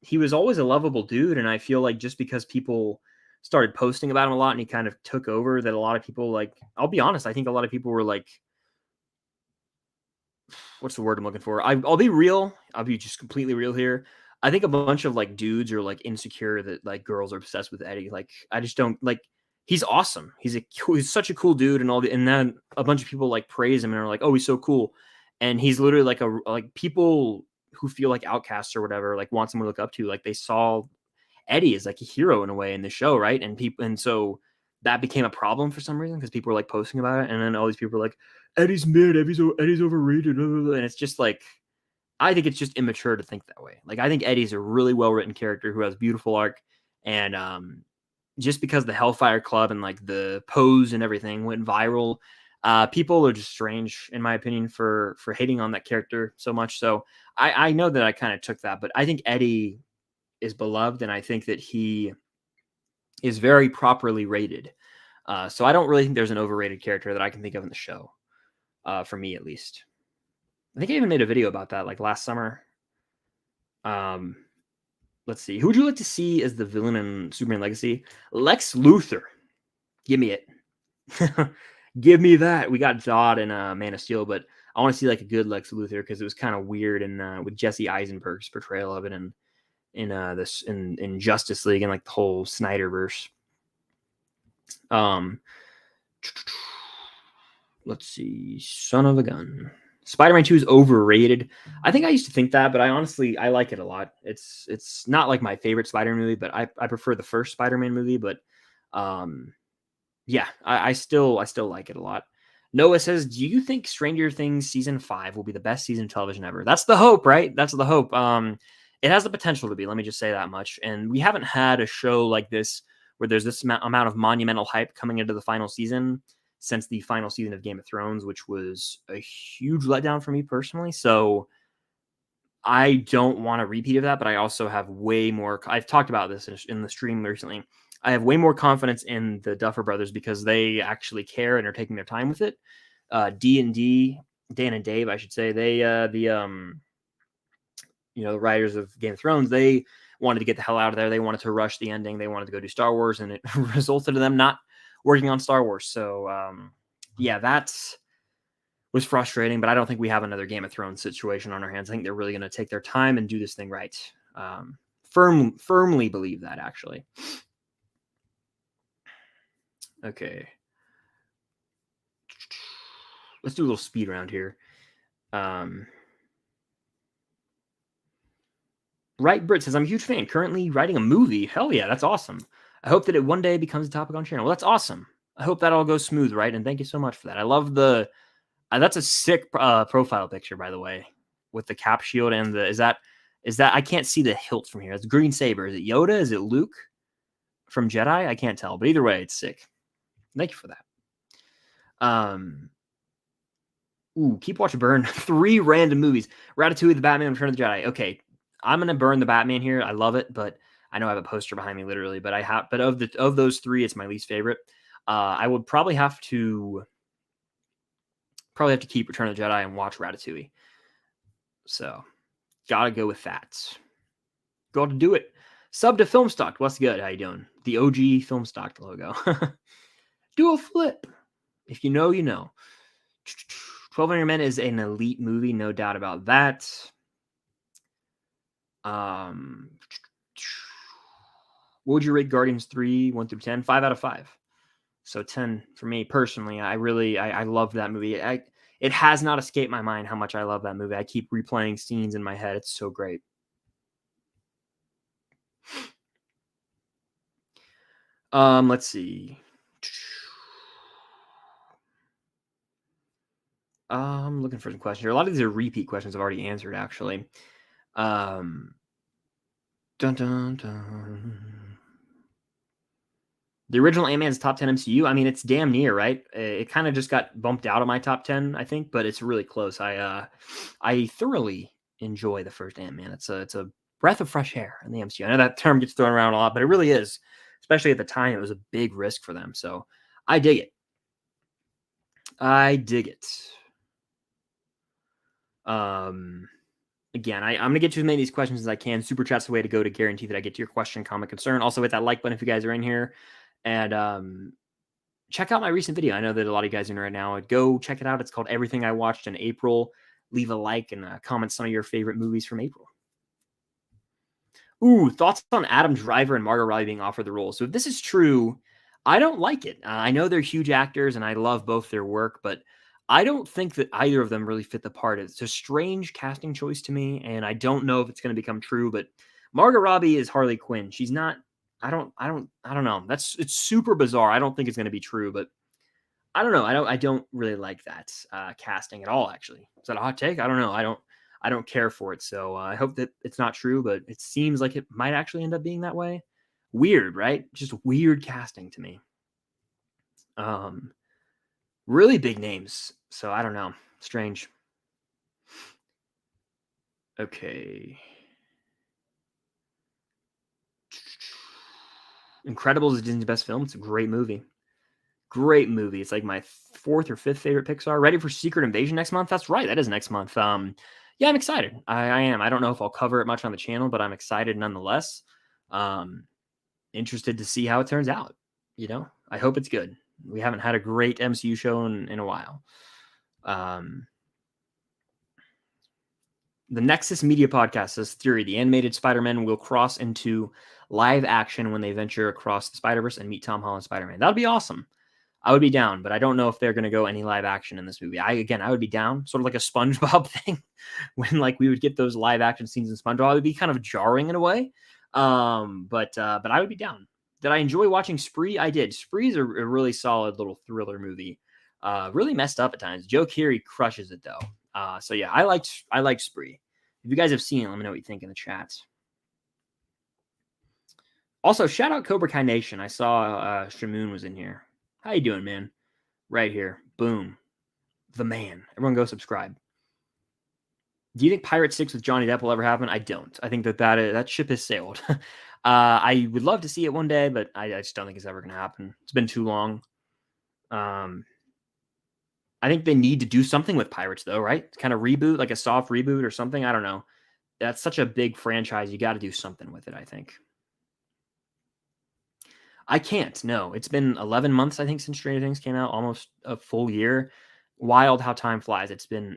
He was always a lovable dude, and I feel like just because people started posting about him a lot and he kind of took over, that a lot of people, like, I'll be honest, I think a lot of people were like, what's the word I'm looking for? I'll be real. I'll be just completely real here. I think a bunch of like dudes are like insecure that like girls are obsessed with Eddie. Like, I just don't like. He's awesome. He's such a cool dude, and and then a bunch of people like praise him and are like, oh, he's so cool. And he's literally like people who feel like outcasts or whatever, like want someone to look up to. Like, they saw Eddie as like a hero in a way in the show, right? And so that became a problem for some reason because people were like posting about it, and then all these people were like, Eddie's mid, Eddie's overrated, and it's just like, I think it's just immature to think that way. Like, I think Eddie's a really well written character who has beautiful arc, and just because the Hellfire Club and like the pose and everything went viral, people are just strange, in my opinion, for hating on that character so much. So I know that I kind of took that, but I think Eddie is beloved, and I think that he is very properly rated. So I don't really think there's an overrated character that I can think of in the show, for me at least. I think I even made a video about that like last summer. Let's see. Who would you like to see as the villain in Superman Legacy? Lex Luthor. Give me it. Give me that. We got Zod and Man of Steel, but I want to see like a good Lex Luthor because it was kind of weird, and with Jesse Eisenberg's portrayal of it in Justice League and like the whole Snyderverse. Let's see. Son of a gun. Spider-Man 2 is overrated. I think I used to think that, but I like it a lot. It's not like my favorite Spider-Man movie, but I prefer the first Spider-Man movie. But yeah, I still like it a lot. Noah says, do you think Stranger Things season 5 will be the best season of television ever? That's the hope, right? That's the hope. It has the potential to be. Let me just say that much. And we haven't had a show like this where there's this amount of monumental hype coming into the final season since the final season of Game of Thrones, which was a huge letdown for me personally. So I don't want a repeat of that, but I also have way more. I've talked about this in the stream recently. I have way more confidence in the Duffer Brothers because they actually care and are taking their time with it. D&D, Dan and Dave, I should say, they the writers of Game of Thrones, they wanted to get the hell out of there. They wanted to rush the ending. They wanted to go do Star Wars, and it resulted in them not working on Star Wars. So yeah, that was frustrating, but I don't think we have another Game of Thrones situation on our hands. I think they're really going to take their time and do this thing right. Firmly believe that, actually. Okay. Let's do a little speed round here. Right Brit says, I'm a huge fan. Currently writing a movie. Hell yeah, that's awesome. I hope that it one day becomes a topic on channel. Well, that's awesome. I hope that all goes smooth, right? And thank you so much for that. I love the that's a sick profile picture, by the way, with the cap shield and the is that I can't see the hilt from here. It's green saber. Is it Yoda? Is it Luke from Jedi? I can't tell, but either way, it's sick. Thank you for that. Keep watching burn 3 random movies. Ratatouille, The Batman, Return of the Jedi. Okay, I'm gonna burn The Batman here. I love it, but I know I have a poster behind me, literally. But of those 3, it's my least favorite. I would probably have to keep Return of the Jedi and watch Ratatouille. So, gotta go with that. Got to do it. Sub to Filmstock. What's good? How you doing? The OG Filmstock logo. Do a flip. If you know, you know. 1200 Men is an elite movie, no doubt about that. What would you rate Guardians 3, 1 through 10? 5 out of 5. So 10 for me personally. I love that movie. It has not escaped my mind how much I love that movie. I keep replaying scenes in my head. It's so great. Let's see. I'm looking for some questions here. A lot of these are repeat questions I've already answered, actually. Dun, dun, dun. The original Ant-Man's top 10 MCU. I mean, it's damn near, right? It kind of just got bumped out of my top 10, I think, but it's really close. I thoroughly enjoy the first Ant-Man. It's a breath of fresh air in the MCU. I know that term gets thrown around a lot, but it really is. Especially at the time, it was a big risk for them. So I dig it. I dig it. Again, I'm going to get to as many of these questions as I can. Super Chat's the way to go to guarantee that I get to your question, comment, concern. Also, hit that like button if you guys are in here. And check out my recent video. I know that a lot of you guys are in right now. Go check it out. It's called Everything I Watched in April. Leave a like and comment some of your favorite movies from April. Thoughts on Adam Driver and Margot Robbie being offered the role. So if this is true, I don't like it. I know they're huge actors and I love both their work, but I don't think that either of them really fit the part. It's a strange casting choice to me, and I don't know if it's going to become true, but Margot Robbie is Harley Quinn. She's not, I don't know. It's super bizarre. I don't think it's going to be true, but I don't know. I don't really like that casting at all, actually. Is that a hot take? I don't know. I don't care for it. So I hope that it's not true, but it seems like it might actually end up being that way. Weird, right? Just weird casting to me. Really big names. So I don't know. Strange. Okay. Incredibles is Disney's best film. It's a great movie. Great movie. It's like my 4th or 5th favorite Pixar. Ready for Secret Invasion next month? That's right. That is next month. Yeah, I'm excited. I am. I don't know if I'll cover it much on the channel, but I'm excited nonetheless. Interested to see how it turns out. You know, I hope it's good. We haven't had a great MCU show in a while. The Nexus Media Podcast says theory: the animated Spider-Man will cross into live action when they venture across the Spider-Verse and meet Tom Holland Spider-Man. That'd be awesome. I would be down, but I don't know if they're going to go any live action in this movie. I would be down, sort of like a SpongeBob thing, when like we would get those live action scenes in SpongeBob. It would be kind of jarring in a way, but I would be down. Did I enjoy watching Spree? I did. Spree's a really solid little thriller movie. Really messed up at times. Joe Keery crushes it though. So yeah, I liked Spree. If you guys have seen it, let me know what you think in the chats. Also, shout out Cobra Kai Nation. I saw Shamoon was in here. How you doing, man? Right here. Boom. The man. Everyone go subscribe. Do you think Pirate 6 with Johnny Depp will ever happen? I don't. I think that ship has sailed. I would love to see it one day, but I just don't think it's ever going to happen. It's been too long. I think they need to do something with Pirates, though, right? Kind of reboot, like a soft reboot or something. I don't know. That's such a big franchise. You got to do something with it, I think. I can't. No, it's been 11 months, I think, since Stranger Things came out, almost a full year. Wild how time flies. It's been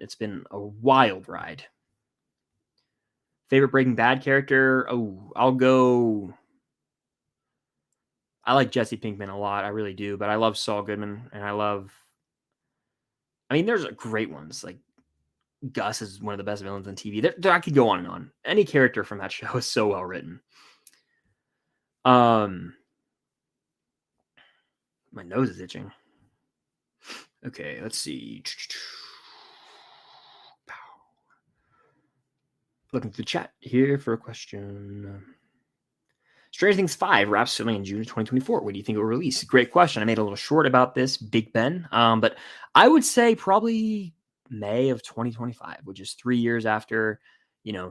a wild ride. Favorite Breaking Bad character? Oh, I'll go. I like Jesse Pinkman a lot. I really do, but I love Saul Goodman, and I mean, there's great ones. Like Gus is one of the best villains on TV. I could go on and on. Any character from that show is so well written. My nose is itching. Okay, let's see. Looking through the chat here for a question. Stranger Things 5 wraps filming in June of 2024. When do you think it will release? Great question. I made a little short about this, Big Ben. But I would say probably May of 2025, which is 3 years after,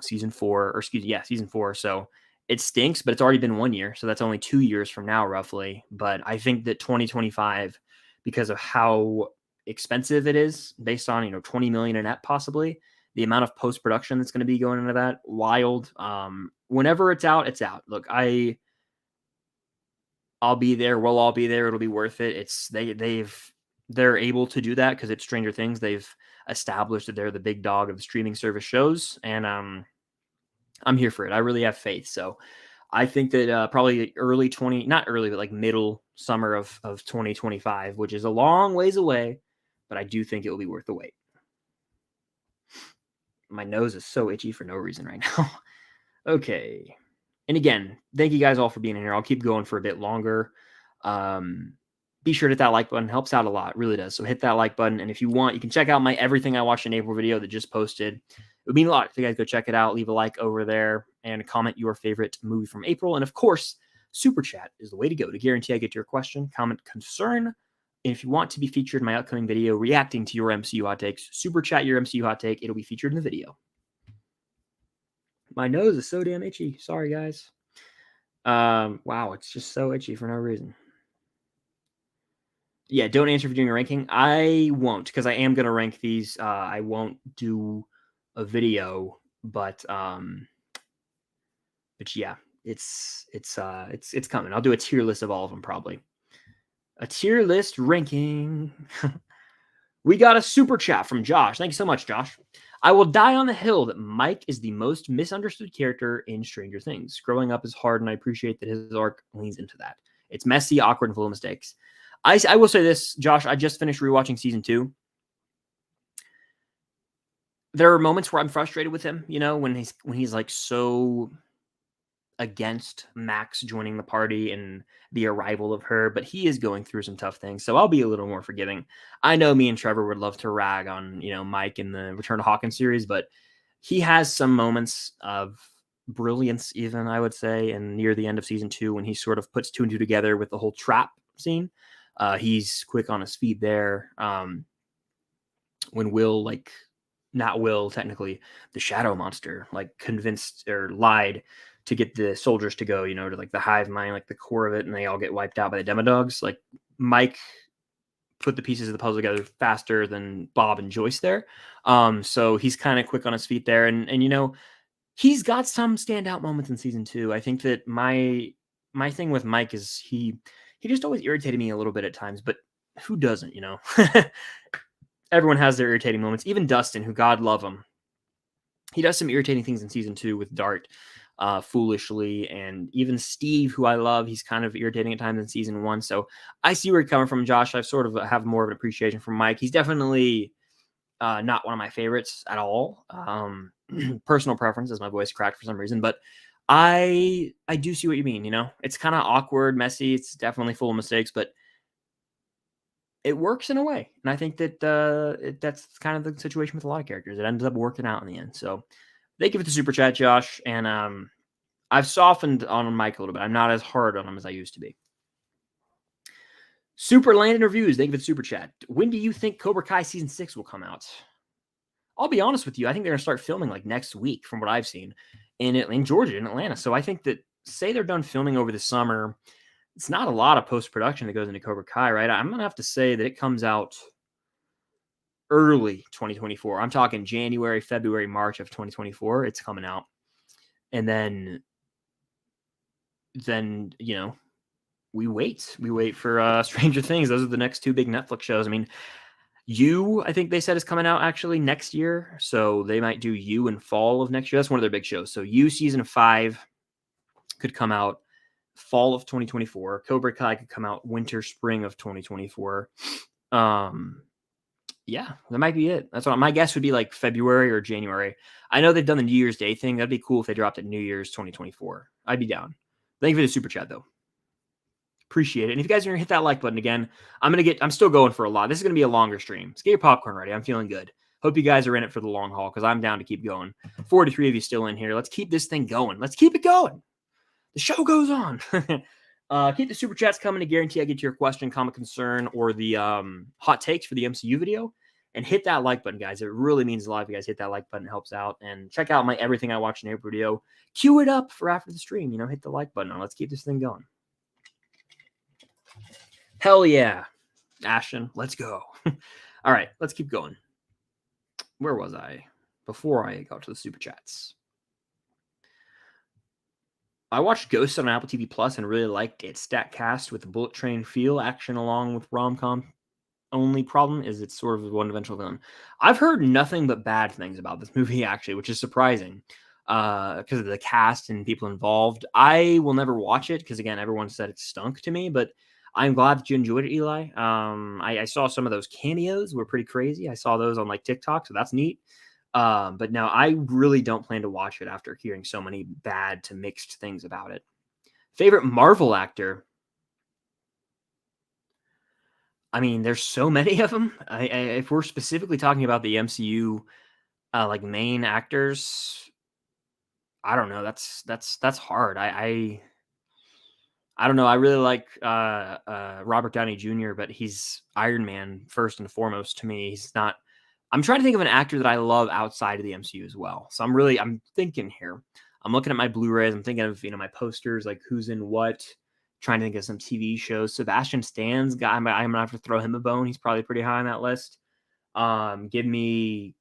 season 4, or excuse me, yeah, season 4. So it stinks, but it's already been 1 year. So that's only 2 years from now, roughly. But I think that 2025, because of how expensive it is, based on, 20 million a net possibly, the amount of post-production that's going to be going into that, wild. Whenever it's out, it's out. Look, I'll be there. We'll all be there. It'll be worth it. They're able to do that because it's Stranger Things. They've established that they're the big dog of the streaming service shows, and I'm here for it. I really have faith. So I think that probably not early, but like middle summer of 2025, which is a long ways away, but I do think it will be worth the wait. My nose is so itchy for no reason right now. Okay. And again, thank you guys all for being in here. I'll keep going for a bit longer. Be sure to hit that like button. Helps out a lot. It really does. So hit that like button. And if you want, you can check out my Everything I Watched in April video that just posted. It would mean a lot if you guys go check it out. Leave a like over there and comment your favorite movie from April. And of course, Super Chat is the way to go to guarantee I get to your question, comment, concern. And if you want to be featured in my upcoming video reacting to your MCU hot takes, Super Chat your MCU hot take. It'll be featured in the video. My nose is so damn itchy. Sorry, guys. Wow, it's just so itchy for no reason. Yeah, don't answer for doing a ranking. I won't, because I am gonna rank these. I won't do a video, but yeah, it's coming. I'll do a tier list of all of them probably. A tier list ranking. We got a super chat from Josh. Thank you so much, Josh. I will die on the hill that Mike is the most misunderstood character in Stranger Things. Growing up is hard, and I appreciate that his arc leans into that. It's messy, awkward, and full of mistakes. I will say this, Josh. I just finished rewatching season 2. There are moments where I'm frustrated with him, when he's like so against Max joining the party and the arrival of her, but he is going through some tough things, so I'll be a little more forgiving. I know me and Trevor would love to rag on, Mike in the Return to Hawkins series, but he has some moments of brilliance, even, I would say, and near the end of season 2 when he sort of puts 2 and 2 together with the whole trap scene. He's quick on his feet there. When Will, not Will, technically, the shadow monster, convinced or lied to get the soldiers to go, to the hive mind, the core of it, and they all get wiped out by the demodogs. Mike put the pieces of the puzzle together faster than Bob and Joyce there. So he's kind of quick on his feet there. And he's got some standout moments in season 2. I think that my thing with Mike is he just always irritated me a little bit at times, but who doesn't, Everyone has their irritating moments. Even Dustin, who God love him, he does some irritating things in season 2 with Dart, foolishly, and even Steve, who I love, he's kind of irritating at times in season 1. So I see where you're coming from, Josh. I sort of have more of an appreciation for Mike. He's definitely not one of my favorites at all. Personal preference, as my voice cracked for some reason, but I do see what you mean. It's kind of awkward, messy. It's definitely full of mistakes, but it works in a way. And I think that that's kind of the situation with a lot of characters. It ends up working out in the end. So thank you for the super chat, Josh. And I've softened on Mike a little bit. I'm not as hard on him as I used to be. Super Landon Reviews, thank you for the super chat. When do you think Cobra Kai season 6 will come out? I'll be honest with you. I think they're going to start filming next week, from what I've seen, in Georgia, in Atlanta. So I think that, say they're done filming over the summer, it's not a lot of post-production that goes into Cobra Kai, right? I'm going to have to say that it comes out early 2024. I'm talking January, February, March of 2024. It's coming out. And then we wait for Stranger Things. Those are the next 2 big Netflix shows. I mean, I think they said is coming out actually next year. So they might do You in fall of next year. That's one of their big shows. So You season 5 could come out fall of 2024. Cobra Kai could come out winter, spring of 2024. Yeah, that might be it. That's what my guess would be, February or January. I know they've done the New Year's Day thing. That'd be cool if they dropped it New Year's 2024. I'd be down. Thank you for the super chat, though. Appreciate it. And if you guys are gonna hit that like button again, I'm still going for a lot. This is gonna be a longer stream. Let's get your popcorn ready. I'm feeling good. Hope you guys are in it for the long haul because I'm down to keep going. 43 of you still in here. Let's keep this thing going. Let's keep it going. The show goes on. Keep the super chats coming to guarantee I get to your question, comment, concern, or the hot takes for the MCU video. And hit that like button, guys. It really means a lot if you guys hit that like button. It helps out. And check out my Everything I Watch in April video. Cue it up for after the stream. Hit the like button on. Let's keep this thing going. Hell yeah. Ashton, let's go. All right, let's keep going. Where was I before I got to the super chats? I watched Ghost on Apple TV Plus and really liked it. Stat cast with the bullet train feel, action along with rom-com. Only problem is it's sort of a one-dimensional villain. I've heard nothing but bad things about this movie, actually, which is surprising because of the cast and people involved. I will never watch it because, again, everyone said it stunk to me, but I'm glad that you enjoyed it, Eli. I saw some of those cameos were pretty crazy. I saw those on like TikTok, so that's neat. But no, I really don't plan to watch it after hearing so many bad to mixed things about it. Favorite Marvel actor? I mean, there's so many of them. If we're specifically talking about the MCU, like main actors, I don't know. That's hard. I don't know. I really like Robert Downey Jr., but he's Iron Man first and foremost to me. He's not. I'm trying to think of an actor that I love outside of the MCU as well. So I'm thinking here. I'm looking at my Blu-rays. I'm thinking of my posters, like who's in what. Trying to think of some TV shows. Sebastian Stan's guy. I'm gonna have to throw him a bone. He's probably pretty high on that list. Give me.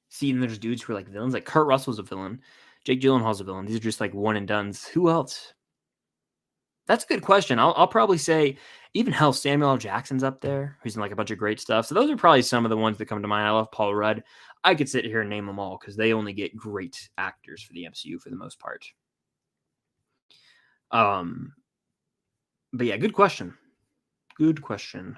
See, and there's dudes who are like villains. Like Kurt Russell's a villain. Jake Gyllenhaal's a villain. These are just like one and dones. Who else? That's a good question. I'll probably say even hell, Samuel L. Jackson's up there, who's in like a bunch of great stuff. So those are probably some of the ones that come to mind. I love Paul Rudd. I could sit here and name them all because they only get great actors for the MCU for the most part. But yeah, good question. Good question.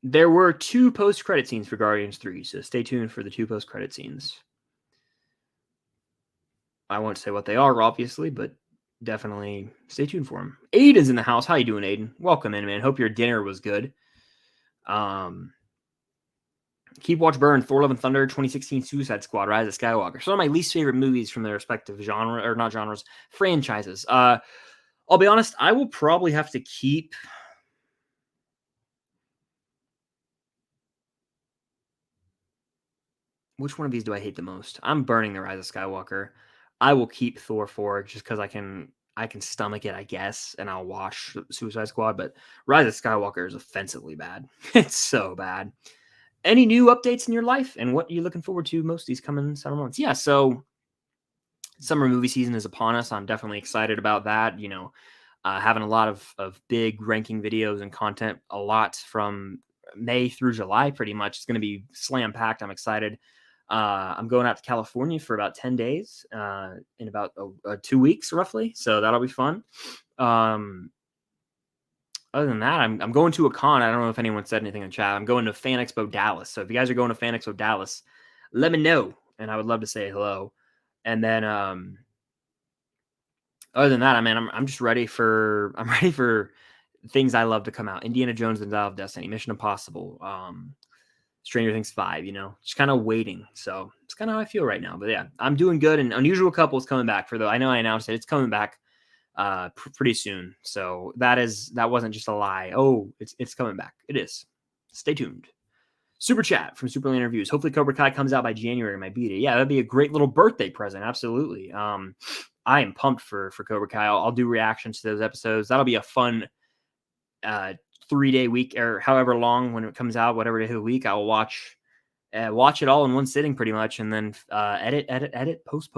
There were 2 post-credit scenes for Guardians 3, so stay tuned for the 2 post-credit scenes. I won't say what they are, obviously, but definitely stay tuned for them. Aiden's in the house. How you doing, Aiden? Welcome in, man. Hope your dinner was good. Keep Watch Burn, Thor: Love and Thunder, 2016 Suicide Squad, Rise of Skywalker. Some of my least favorite movies from their respective genre, or not genres, franchises. I'll be honest, I will probably have to keep... Which one of these do I hate the most? I'm burning the Rise of Skywalker. I will keep Thor 4 just because I can stomach it, I guess, and I'll watch Suicide Squad. But Rise of Skywalker is offensively bad. It's so bad. Any new updates in your life, and what are you looking forward to most these coming summer months? Yeah, so summer movie season is upon us. I'm definitely excited about that. Having a lot of big ranking videos and content, a lot from May through July, pretty much. It's going to be slam packed. I'm excited. I'm going out to California for about 10 days in about 2 weeks, roughly. So that'll be fun. Other than that, I'm going to a con. I don't know if anyone said anything in chat. I'm going to Fan Expo Dallas. So if you guys are going to Fan Expo Dallas, let me know. And I would love to say hello. And then other than that, I'm just ready for things I love to come out. Indiana Jones and Dial of Destiny, Mission Impossible, Stranger Things 5, just kind of waiting. So it's kind of how I feel right now. But yeah, I'm doing good. And Unusual Couple is coming back I know I announced it. It's coming back pretty soon. So that wasn't just a lie. Oh, it's coming back. It is. Stay tuned. Super chat from Superland Interviews. Hopefully Cobra Kai comes out by January, my beta. Yeah, that'd be a great little birthday present. Absolutely. I am pumped for Cobra Kai. I'll do reactions to those episodes. That'll be a fun 3-day week or however long when it comes out, whatever day of the week. I will watch it all in one sitting pretty much, and then edit, post.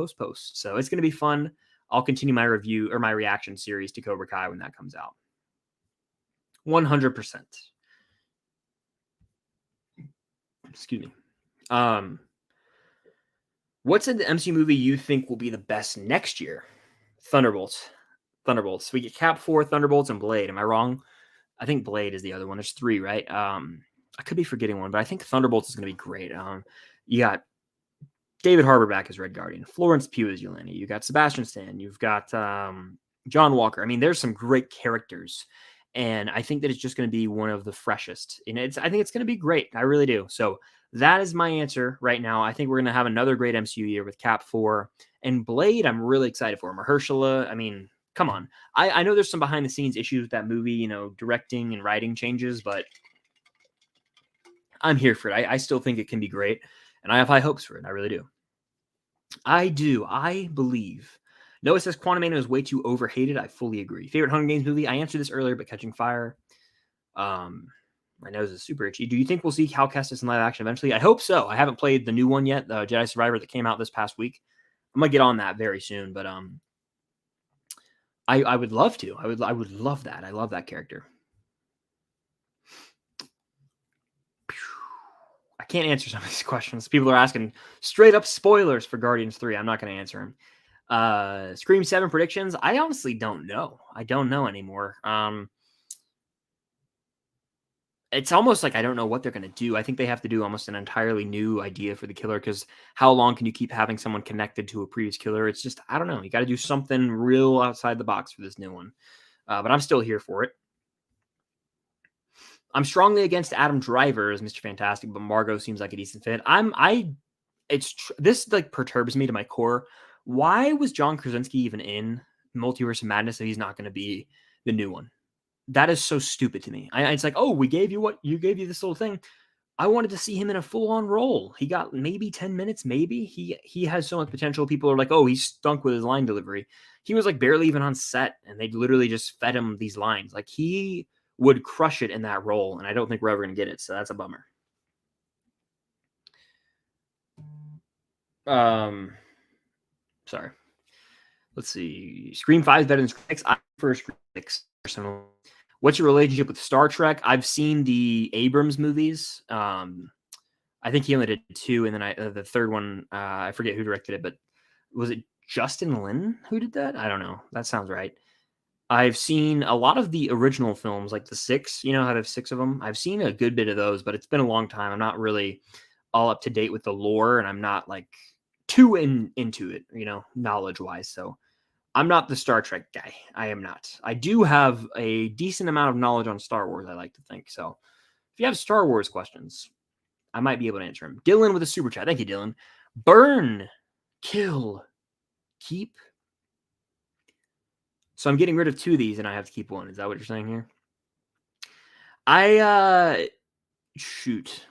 So it's going to be fun. I'll continue my review or my reaction series to Cobra Kai when that comes out. 100%. Excuse me. What's an MCU movie you think will be the best next year? Thunderbolts. We get Cap 4, Thunderbolts, and Blade. Am I wrong? I think Blade is the other one. There's 3, right? I could be forgetting one, but I think Thunderbolts is going to be great. You got David Harbour back as Red Guardian, Florence Pugh as Yelena, you got Sebastian Stan, you've got John Walker. I mean, there's some great characters, and I think that it's just going to be one of the freshest. And I think it's going to be great. I really do. So that is my answer right now. I think we're going to have another great MCU year with Cap 4 and Blade. I'm really excited for Mahershala. I mean, come on. I know there's some behind the scenes issues with that movie, directing and writing changes, but I'm here for it. I still think it can be great, and I have high hopes for it. I really do. I do. I believe. Noah says Quantumania is way too overhated. I fully agree. Favorite Hunger Games movie? I answered this earlier, but Catching Fire. My nose is super itchy. Do you think we'll see Cal Kestis in live action eventually? I hope so. I haven't played the new one yet, the Jedi Survivor that came out this past week. I'm gonna get on that very soon, but I would love to. I would love that. I love that character. I can't answer some of these questions. People are asking straight up spoilers for Guardians 3. I'm not going to answer them. Scream 7 predictions. I honestly don't know. I don't know anymore. It's almost like I don't know what they're going to do. I think they have to do almost an entirely new idea for the killer, because how long can you keep having someone connected to a previous killer? It's just, I don't know. You got to do something real outside the box for this new one. But I'm still here for it. I'm strongly against Adam Driver as Mr. Fantastic, but Margot seems like a decent fit. This like perturbs me to my core. Why was John Krasinski even in Multiverse of Madness if he's not going to be the new one? That is so stupid to me. It's like, oh, we gave you this little thing. I wanted to see him in a full-on role. He got maybe 10 minutes, maybe. He has so much potential. People are like, oh, he stunk with his line delivery. He was like barely even on set, and they literally just fed him these lines. Like, he would crush it in that role, and I don't think we're ever going to get it, so that's a bummer. Sorry. Let's see. Scream 5 is better than Scream 6. I prefer Scream 6 personally. What's your relationship with Star Trek? I've seen the Abrams movies. I think he only did 2, and then the third one, I forget who directed it, but was it Justin Lin who did that? I don't know. That sounds right. I've seen a lot of the original films, like the 6, how there's 6 of them. I've seen a good bit of those, but it's been a long time. I'm not really all up to date with the lore, and I'm not like too into it, knowledge-wise. So I'm not the Star Trek guy. I am not. I do have a decent amount of knowledge on Star Wars, I like to think. So if you have Star Wars questions, I might be able to answer them. Dylan with a super chat. Thank you, Dylan. Burn, kill, keep. So I'm getting rid of 2 of these, and I have to keep 1. Is that what you're saying here? Shoot.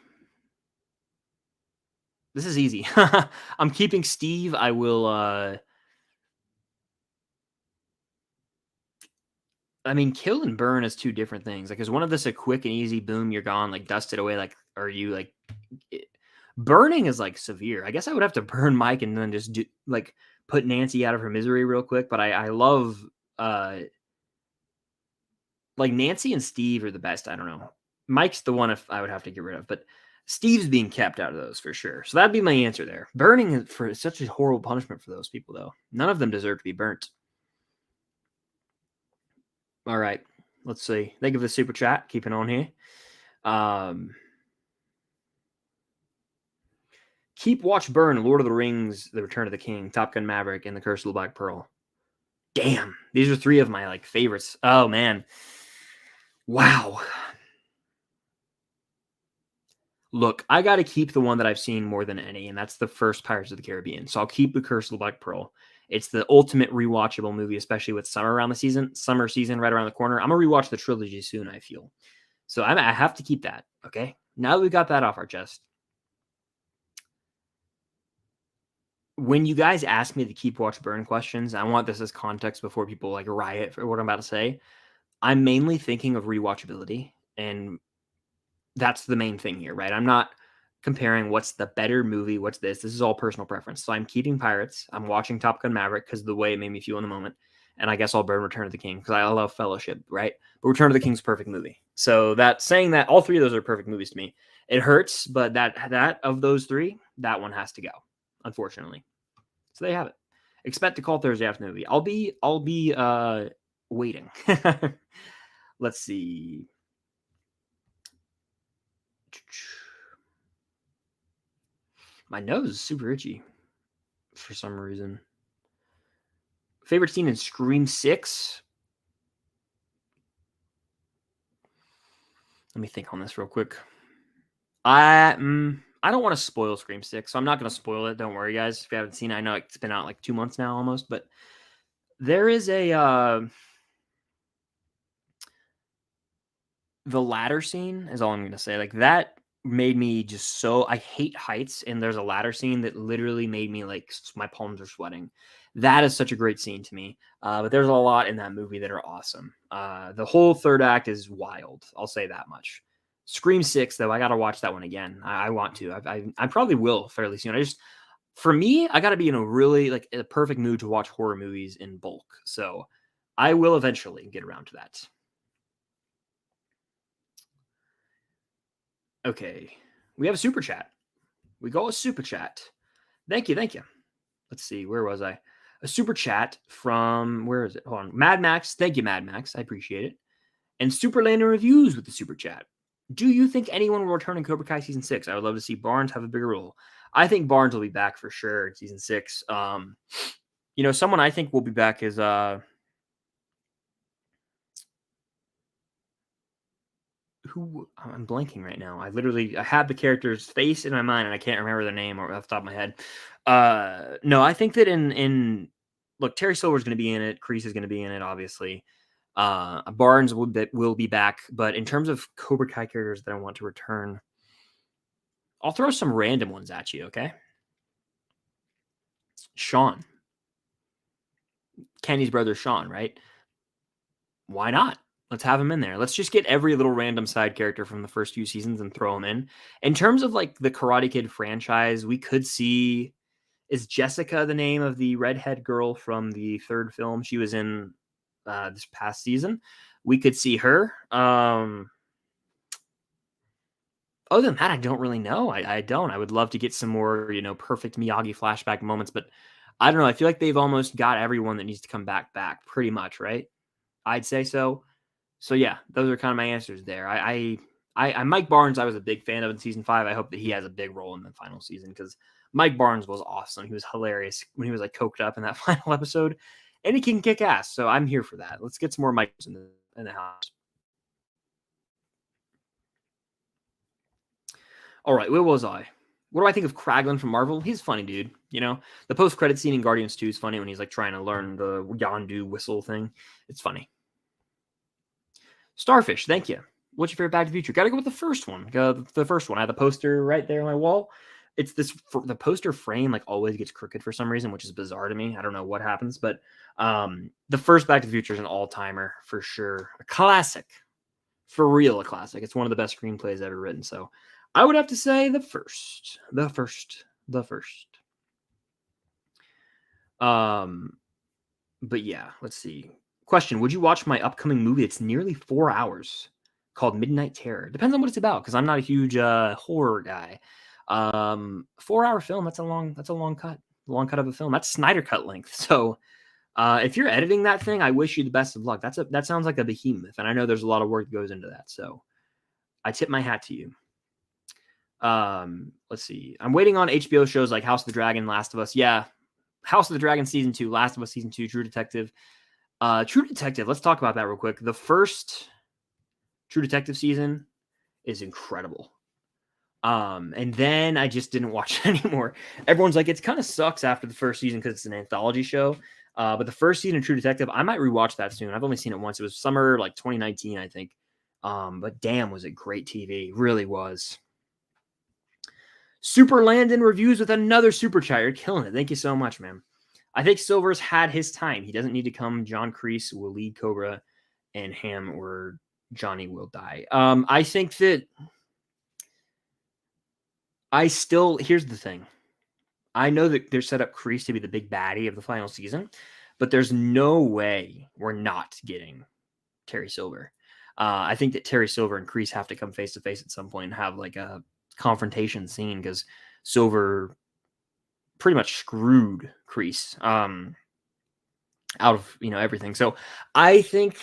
This is easy. I'm keeping Steve. I will, kill and burn is 2 different things. Like, is one of this a quick and easy boom, you're gone, like dust it away? Like, are you like burning is like severe. I guess I would have to burn Mike and then just do like put Nancy out of her misery real quick. But I love like Nancy and Steve are the best. I don't know. Mike's the one if I would have to get rid of, but Steve's being kept out of those for sure. So that'd be my answer there. Burning is for such a horrible punishment for those people, though. None of them deserve to be burnt. All right. Let's see. Thank you for the super chat. Keeping on here. Keep, Watch, Burn, Lord of the Rings, The Return of the King, Top Gun Maverick, and The Curse of the Black Pearl. Damn. These are 3 of my like favorites. Oh, man. Wow. Look, I got to keep the one that I've seen more than any, and that's the first Pirates of the Caribbean. So I'll keep The Curse of the Black Pearl. It's the ultimate rewatchable movie, especially with summer season right around the corner. I'm going to rewatch the trilogy soon, I feel. So I have to keep that, okay? Now that we got that off our chest. When you guys ask me the keep, watch, burn questions, I want this as context before people like riot for what I'm about to say. I'm mainly thinking of rewatchability, and that's the main thing here, right? I'm not comparing what's the better movie, what's this. This is all personal preference. So I'm keeping Pirates. I'm watching Top Gun Maverick because of the way it made me feel in the moment. And I guess I'll burn Return of the King because I love Fellowship, right? But Return of the King's a perfect movie. So saying that all 3 of those are perfect movies to me. It hurts, but that of those 3, that one has to go, unfortunately. So they have it. Expect to call Thursday after the movie. I'll be waiting. Let's see. My nose is super itchy. for some reason. Favorite scene in Scream 6? Let me think on this real quick. I don't want to spoil Scream 6, so I'm not going to spoil it. Don't worry, guys. If you haven't seen it, I know it's been out like 2 months now almost, but there is the ladder scene is all I'm going to say. Like, that made me just so, I hate heights, and there's a ladder scene that literally made me like, my palms are sweating. That is such a great scene to me. But there's a lot in that movie that are awesome. The whole third act is wild. I'll say that much. Scream 6, though, I got to watch that one again. I want to. I probably will fairly soon. For me, I got to be in a really, like, a perfect mood to watch horror movies in bulk. So I will eventually get around to that. Okay. We have a super chat. We go a super chat. Thank you. Thank you. Let's see. Where was I? A super chat from, where is it? Hold on. Mad Max. Thank you, Mad Max. I appreciate it. And Superlander Reviews with the super chat. Do you think anyone will return in Cobra Kai season 6? I would love to see Barnes have a bigger role. I think Barnes will be back for sure in season 6. Someone I think will be back is who, I'm blanking right now. I have the character's face in my mind and I can't remember their name or off the top of my head. No, I think that look, Terry Silver's going to be in it. Kreese is going to be in it, obviously. Barnes will be back, but in terms of Cobra Kai characters that I want to return, I'll throw some random ones at you, okay? Sean. Kenny's brother Sean, right? Why not? Let's have him in there. Let's just get every little random side character from the first few seasons and throw him in. In terms of like the Karate Kid franchise, we could see, is Jessica the name of the redhead girl from the third film? She was in this past season. We could see her. Other than that, I don't really know. I don't. I would love to get some more, perfect Miyagi flashback moments, but I don't know. I feel like they've almost got everyone that needs to come back pretty much, right? I'd say so. So yeah, those are kind of my answers there. I Mike Barnes, I was a big fan of in season 5. I hope that he has a big role in the final season because Mike Barnes was awesome. He was hilarious when he was like coked up in that final episode, and he can kick ass. So I'm here for that. Let's get some more Mikes in the house. All right, where was I? What do I think of Kraglin from Marvel? He's a funny dude. The post-credit scene in Guardians 2 is funny when he's like trying to learn the Yondu whistle thing. It's funny. Starfish, thank you. What's your favorite Back to the Future? Got to go with the first one. The first one. I have the poster right there on my wall. It's the poster frame like always gets crooked for some reason, which is bizarre to me. I don't know what happens, but the first Back to the Future is an all-timer for sure. A classic. For real, a classic. It's one of the best screenplays ever written. So I would have to say the first. But yeah, let's see. Question: would you watch my upcoming movie? It's nearly 4 hours, called Midnight Terror. Depends on what it's about, because I'm not a huge horror guy. 4-hour film. That's a long cut. Long cut of a film. That's Snyder cut length. So, if you're editing that thing, I wish you the best of luck. That sounds like a behemoth, and I know there's a lot of work that goes into that. So, I tip my hat to you. Let's see. I'm waiting on HBO shows like House of the Dragon, Last of Us. Yeah, House of the Dragon season 2, Last of Us season 2, True Detective. True Detective, let's talk about that real quick. The first True Detective season is incredible. And then I just didn't watch it anymore. Everyone's like, it kind of sucks after the first season because it's an anthology show. But the first season of True Detective, I might rewatch that soon. I've only seen it once. It was summer like 2019, I think. But damn, was it great TV. Really was. Super Landon reviews with another super chat. You're killing it. Thank you so much, man. I think Silver's had his time. He doesn't need to come. John Kreese will lead Cobra, and Ham or Johnny will die. I think that here's the thing. I know that they're set up Kreese to be the big baddie of the final season, but there's no way we're not getting Terry Silver. I think that Terry Silver and Kreese have to come face to face at some point and have like a confrontation scene because Silver pretty much screwed Kreese out of everything. So I think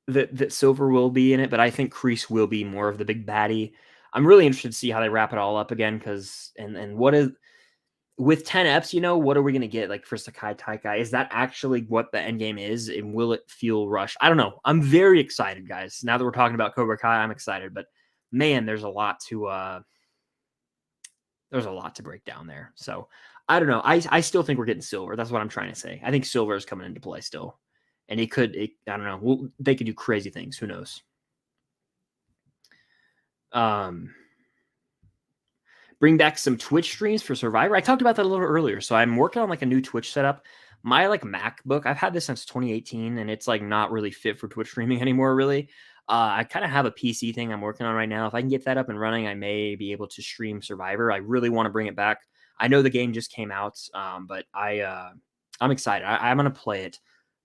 that Silver will be in it, but I think Kreese will be more of the big baddie. I'm really interested to see how they wrap it all up again because and what is with 10 eps, you know, what are we going to get like for Sakai Taikai? Is that actually what the end game is? And will it feel rushed? I don't know. I'm very excited, guys. Now that we're talking about Cobra Kai, I'm excited. But man, there's a lot to break down there. So I don't know. I still think we're getting Silver. That's what I'm trying to say. I think Silver is coming into play still. And I don't know. They could do crazy things. Who knows? Bring back some Twitch streams for Survivor. I talked about that a little earlier. So I'm working on like a new Twitch setup. My like MacBook, I've had this since 2018, and it's like not really fit for Twitch streaming anymore, really. I kind of have a PC thing I'm working on right now. If I can get that up and running, I may be able to stream Survivor. I really want to bring it back. I know the game just came out, but I'm excited. I'm gonna play it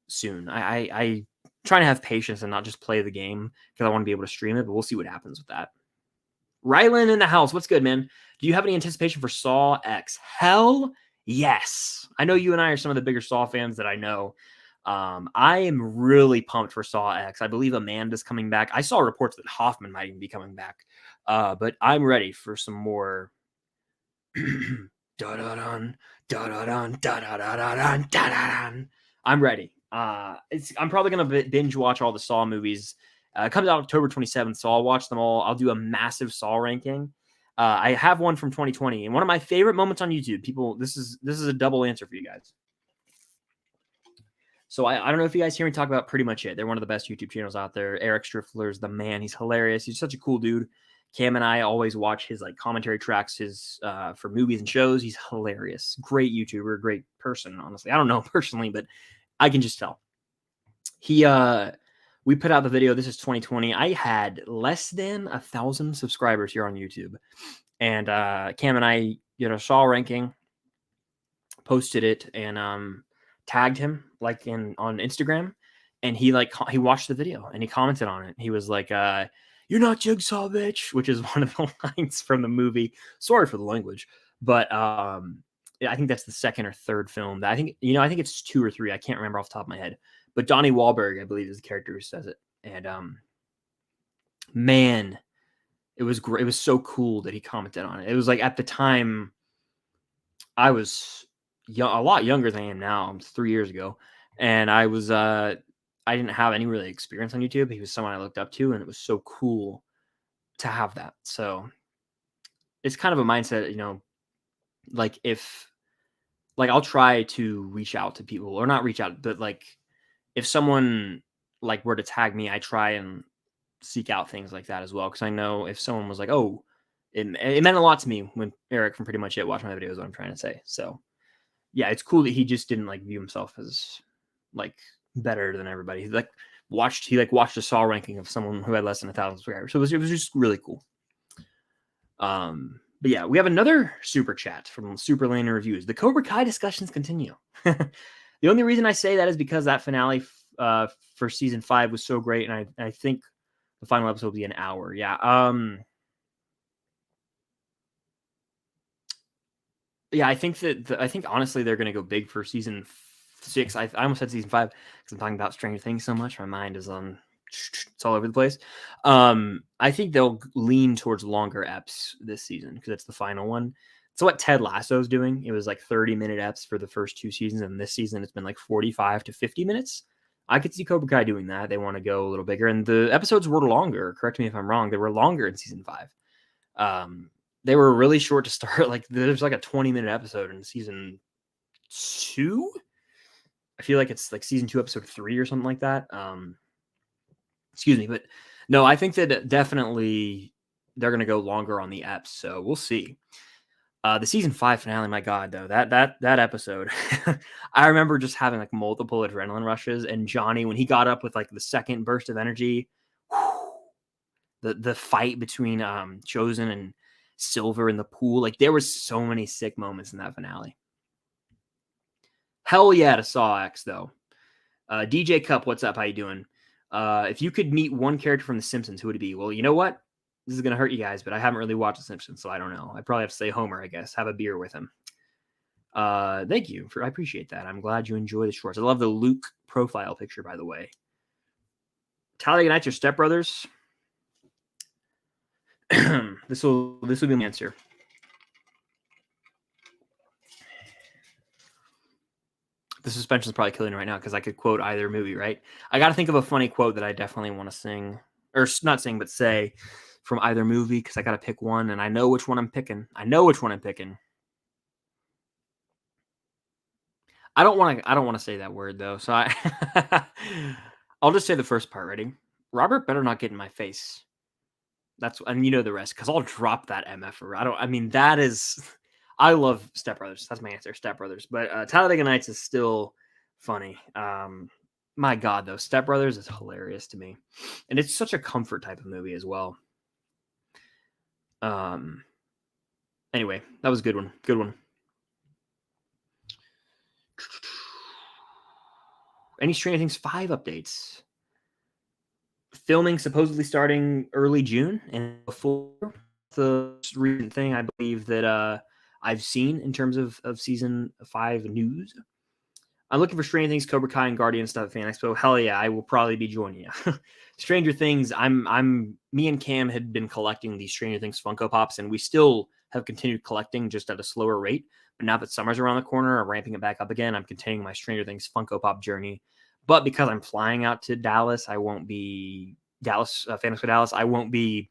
soon. I trying to have patience and not just play the game because I want to be able to stream it, but we'll see what happens with that. Rylan in the house. What's good, man? Do you have any anticipation for Saw X? Hell yes. I know you and I are some of the bigger Saw fans that I know. I am really pumped for Saw X. I believe Amanda's coming back. I saw reports that Hoffman might even be coming back. But I'm ready for some more. I'm ready. I'm probably gonna binge watch all the Saw movies. It comes out October 27th, so I'll watch them all. I'll do a massive Saw ranking. I have one from 2020, and one of my favorite moments on YouTube. People, this is a double answer for you guys. So I don't know if you guys hear me talk about Pretty Much It. They're one of the best YouTube channels out there. Eric Striffler's the man. He's hilarious. He's such a cool dude. Cam and I always watch his like commentary tracks, his for movies and shows. He's hilarious. Great YouTuber, great person, honestly. I don't know him personally, but I can just tell. We put out the video. This is 2020. I had less than 1,000 subscribers here on YouTube. And Cam and I did a Saw ranking, posted it, and tagged him like on Instagram. And he watched the video and he commented on it. He was like, "You're not Jigsaw, bitch," which is one of the lines from the movie. Sorry for the language, but yeah, I think that's the second or third film that I think it's 2 or 3. I can't remember off the top of my head. But Donnie Wahlberg, I believe, is the character who says it. And man, it was great. It was so cool that he commented on it. It was like at the time, I was a lot younger than I am now. It was 3 years ago, and I didn't have any really experience on YouTube. He was someone I looked up to, and it was so cool to have that. So it's kind of a mindset, like I'll try to reach out to people, or not reach out, but like if someone like were to tag me, I try and seek out things like that as well. Cause I know if someone was like, "Oh, it meant a lot to me when Eric from Pretty Much It watched my videos," what I'm trying to say. So yeah, it's cool that he just didn't like view himself as like better than everybody. He watched a Saw ranking of someone who had less than 1,000 subscribers. So it was just really cool. But yeah, we have another super chat from Super Lane Reviews. The Cobra Kai discussions continue. The only reason I say that is because that finale for season 5 was so great, and I think the final episode will be an hour. Yeah. Yeah, I think honestly they're gonna go big for season 6. I almost said season 5 because I'm talking about Stranger Things so much. My mind is on. It's all over the place. I think they'll lean towards longer eps this season because it's the final one. It's what Ted Lasso's doing. It was like 30-minute eps for the first 2 seasons, and this season it's been like 45 to 50 minutes. I could see Cobra Kai doing that. They want to go a little bigger, and the episodes were longer. Correct me if I'm wrong. They were longer in season 5. They were really short to start. Like there's like a 20-minute episode in season 2. I feel like it's like season 2, episode 3 or something like that. Excuse me, but no, I think that definitely they're going to go longer on the eps, so we'll see. The season 5 finale, my God, though, that episode, I remember just having like multiple adrenaline rushes, and Johnny, when he got up with like the second burst of energy, the fight between Chosen and Silver in the pool, like there was so many sick moments in that finale. Hell yeah to Saw X, though. DJ Cup, what's up? How you doing? If you could meet one character from The Simpsons, who would it be? Well, you know what? This is going to hurt you guys, but I haven't really watched The Simpsons, so I don't know. I probably have to say Homer, I guess. Have a beer with him. Thank you. I appreciate that. I'm glad you enjoy the shorts. I love the Luke profile picture, by the way. Talladega Nights or Step Brothers? This will be my answer. The suspension is probably killing me right now because I could quote either movie, right? I got to think of a funny quote that I definitely want to sing, or not sing, but say from either movie because I got to pick one, and I know which one I'm picking. I don't want to. I don't want to say that word though, so I'll just say the first part. Ready? Robert better not get in my face. And you know the rest because I'll drop that MF. I mean, that is. I love Step Brothers. That's my answer, Step Brothers. But Talladega Nights is still funny. My God, though, Step Brothers is hilarious to me, and it's such a comfort type of movie as well. Anyway, that was a good one. Good one. Any Stranger Things 5 updates? Filming supposedly starting early June, and before the recent thing I believe that I've seen in terms of season 5 news. I'm looking for Stranger Things, Cobra Kai, and Guardian stuff at Fan Expo. Hell yeah, I will probably be joining you. Stranger Things, me and Cam had been collecting these Stranger Things Funko Pops, and we still have continued collecting just at a slower rate. But now that summer's around the corner, I'm ramping it back up again. I'm continuing my Stranger Things Funko Pop journey. But because I'm flying out to Dallas, I won't be Fan Expo Dallas. I won't be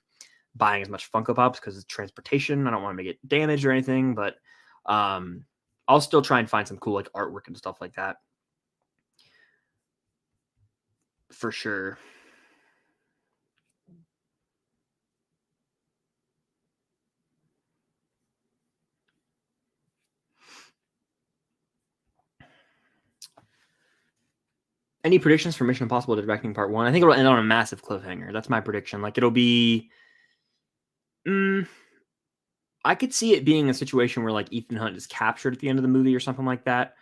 buying as much Funko Pops because of transportation. I don't want to make it damaged or anything, but I'll still try and find some cool like artwork and stuff like that. For sure. Any predictions for Mission Impossible Directing Part 1? I think it'll end on a massive cliffhanger. That's my prediction. Like, it'll be... I could see it being a situation where, like, Ethan Hunt is captured at the end of the movie or something like that,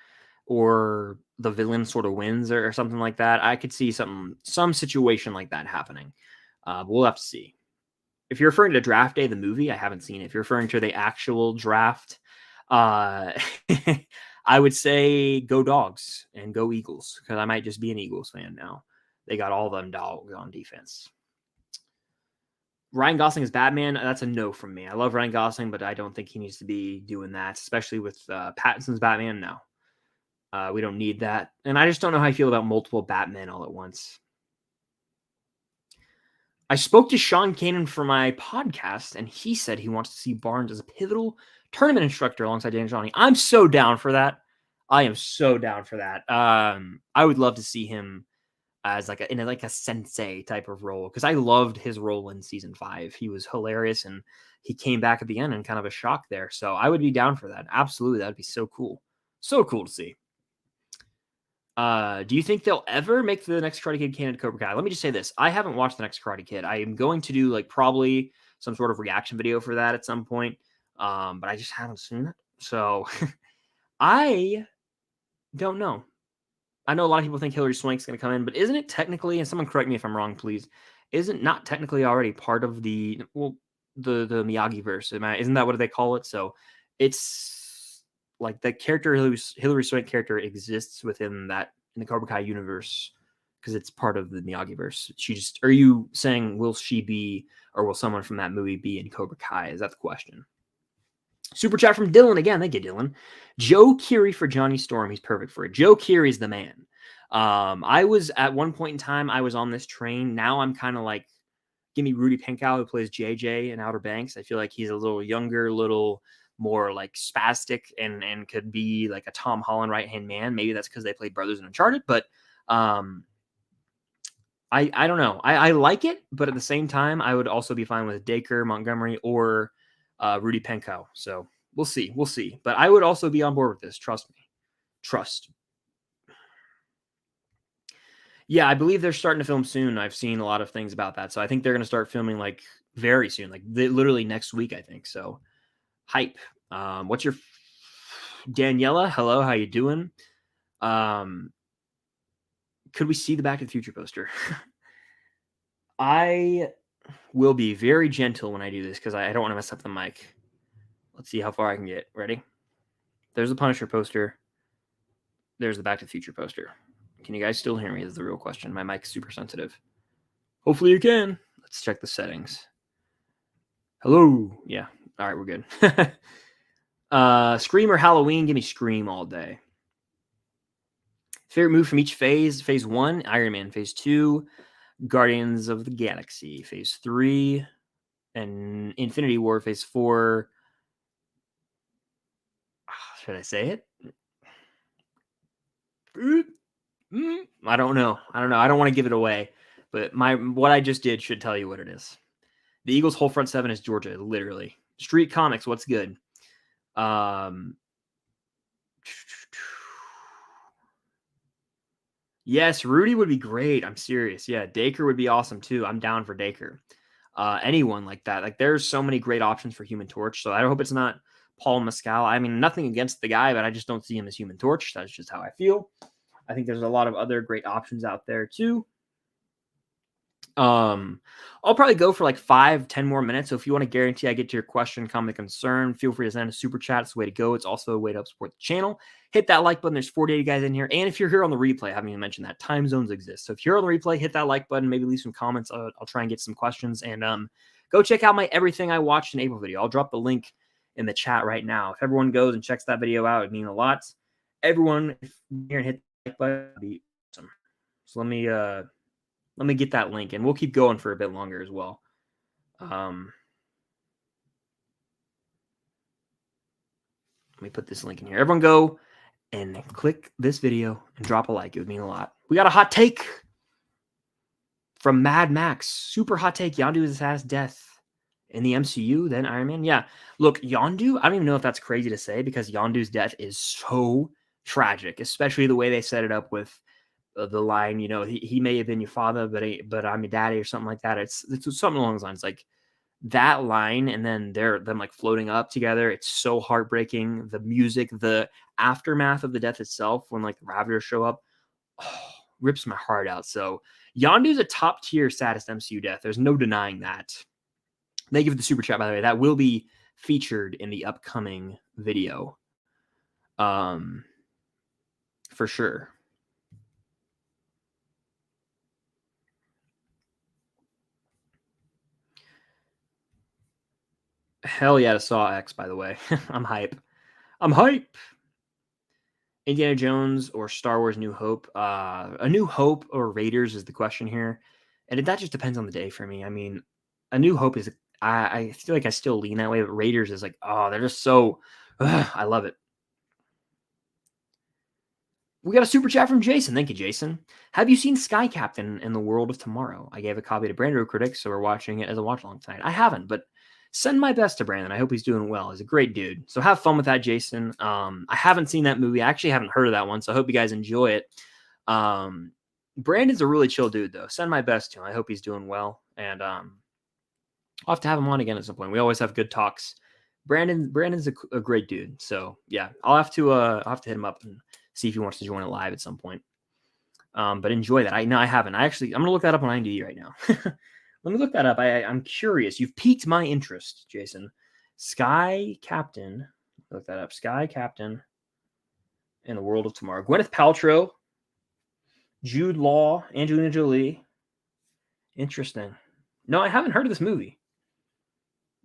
or the villain sort of wins or something like that. I could see some situation like that happening. But we'll have to see. If you're referring to Draft Day, the movie, I haven't seen it. If you're referring to the actual draft, I would say go Dogs and go Eagles because I might just be an Eagles fan now. They got all them dogs on defense. Ryan Gosling is Batman. That's a no from me. I love Ryan Gosling, but I don't think he needs to be doing that, especially with Pattinson's Batman. No, we don't need that. And I just don't know how I feel about multiple Batmen all at once. I spoke to Sean Kanan for my podcast, and he said he wants to see Barnes as a pivotal tournament instructor alongside Dan Johnny. I'm so down for that. I am so down for that. I would love to see him as like a sensei type of role because I loved his role in season 5. He was hilarious, and he came back at the end and kind of a shock there. So I would be down for that. Absolutely, that would be so cool. So cool to see. Do you think they'll ever make the next Karate Kid canon to Cobra Kai? Let me just say this. I haven't watched the next Karate Kid. I am going to do like probably some sort of reaction video for that at some point. But I just haven't seen it. So I don't know. I know a lot of people think Hilary Swank's going to come in, but isn't it technically, and someone correct me if I'm wrong, please, isn't not technically already part of the Miyagi verse? Isn't that what they call it? So it's like the character Hilary Swank character exists within that in the Cobra Kai universe because it's part of the Miyagi verse. Are you saying will she be or will someone from that movie be in Cobra Kai? Is that the question? Super chat from Dylan again. Thank you, Dylan. Joe Keery for Johnny Storm. He's perfect for it. Joe Keery's the man. I was at one point in time, I was on this train. Now I'm kind of like, give me Rudy Penkow who plays JJ in Outer Banks. I feel like he's a little younger, a little more like spastic and could be like a Tom Holland right-hand man. Maybe that's because they played brothers in Uncharted, but I don't know. I like it, but at the same time, I would also be fine with Dacre, Montgomery, or Rudy Penkow. So we'll see. We'll see. But I would also be on board with this. Trust me. Trust. Yeah, I believe they're starting to film soon. I've seen a lot of things about that. So I think they're going to start filming like very soon, like literally next week, I think. So hype. What's your Daniela? Hello, how you doing? Could we see the Back to the Future poster? I will be very gentle when I do this because I don't want to mess up the mic. Let's see how far I can get. Ready? There's the Punisher poster. There's the Back to the Future poster. Can you guys still hear me? Is the real question. My mic's super sensitive. Hopefully you can. Let's check the settings. Hello. Yeah. All right, we're good. Scream or Halloween? Give me Scream all day. Favorite movie from each phase. Phase 1, Iron Man. Phase 2, Guardians of the Galaxy. Phase 3, and Infinity War. Phase 4, should I say it? I don't know. I don't want to give it away, but what I just did should tell you what it is. The Eagles' whole front seven is Georgia, literally. Street Comics, what's good? Yes, Rudy would be great. I'm serious. Yeah, Dacre would be awesome too. I'm down for Dacre. Anyone like that. Like, there's so many great options for Human Torch. So I hope it's not Paul Mescal. I mean, nothing against the guy, but I just don't see him as Human Torch. That's just how I feel. I think there's a lot of other great options out there too. I'll probably go for like 5-10 more minutes. So if you want to guarantee I get to your question, comment, concern, feel free to send a super chat. It's the way to go. It's also a way to help support the channel. Hit that like button. There's 48 guys in here. And if you're here on the replay, I haven't even mentioned that time zones exist. So if you're on the replay, hit that like button, maybe leave some comments. I'll try and get some questions, and go check out my everything I watched in April video. I'll drop the link in the chat right now. If everyone goes and checks that video out, it'd mean a lot. Everyone, if you're here and hit the like button, that'd be awesome. So let me get that link, and we'll keep going for a bit longer as well. Let me put this link in here. Everyone go and click this video and drop a like. It would mean a lot. We got a hot take from Mad Max. Super hot take. Yondu is his ass death in the MCU, then Iron Man. Yeah. Look, Yondu, I don't even know if that's crazy to say, because Yondu's death is so tragic, especially the way they set it up with the line, he may have been your father, but I'm your daddy, or something like that. It's something along those lines, like that line, and then them like floating up together. It's so heartbreaking. The music, the aftermath of the death itself, when like the Ravagers show up, rips my heart out. So Yondu's a top tier saddest MCU death. There's no denying that. Thank you for the super chat, by the way. That will be featured in the upcoming video, for sure. Hell yeah to Saw X, by the way. I'm hype. Indiana Jones or Star Wars New Hope? A New Hope or Raiders is the question here. And that just depends on the day for me. I mean, A New Hope is, I feel like I still lean that way, but Raiders is like, they're just so, I love it. We got a super chat from Jason. Thank you, Jason. Have you seen Sky Captain in the World of Tomorrow? I gave a copy to Brando Critics, so we're watching it as a watch along tonight. I haven't, but send my best to Brandon. I hope he's doing well. He's a great dude. So have fun with that, Jason. I haven't seen that movie. I actually haven't heard of that one, so I hope you guys enjoy it. Brandon's a really chill dude, though. Send my best to him. I hope he's doing well. And I'll have to have him on again at some point. We always have good talks. Brandon's a great dude. So yeah, I'll have to hit him up and see if he wants to join it live at some point. But enjoy that. I haven't. I'm gonna look that up on IMDb right now. Let me look that up. I'm curious. You've piqued my interest, Jason. Sky Captain. Look that up. Sky Captain in the World of Tomorrow. Gwyneth Paltrow, Jude Law, Angelina Jolie. Interesting. No, I haven't heard of this movie.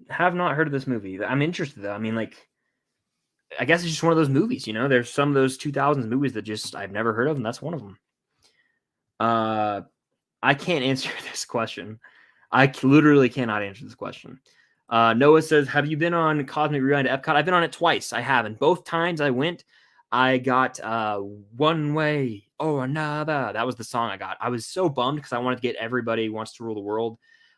Have not heard of this movie. I'm interested, though. I mean, like, I guess it's just one of those movies, There's some of those 2000s movies that just I've never heard of, and that's one of them. I can't answer this question. I literally cannot answer this question. Noah says, have you been on Cosmic Rewind at Epcot? I've been on it twice. I have. And both times I went, I got One Way or Another. That was the song I got. I was so bummed because I wanted to get Everybody Wants to Rule the World.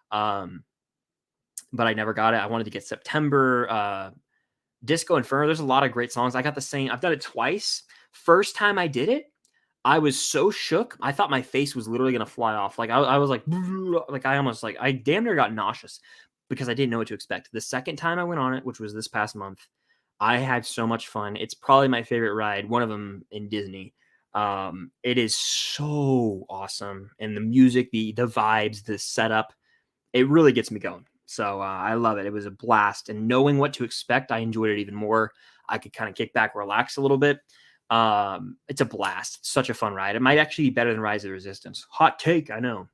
But I never got it. I wanted to get September, Disco Inferno. There's a lot of great songs. I got the same. I've done it twice. First time I did it, I was so shook. I thought my face was literally going to fly off. Like I was like I damn near got nauseous because I didn't know what to expect. The second time I went on it, which was this past month, I had so much fun. It's probably my favorite ride. One of them in Disney. It is so awesome. And the music, the vibes, the setup, it really gets me going. So I love it. It was a blast. And knowing what to expect, I enjoyed it even more. I could kind of kick back, relax a little bit. It's a blast. Such a fun ride. It might actually be better than Rise of the Resistance. Hot take, I know.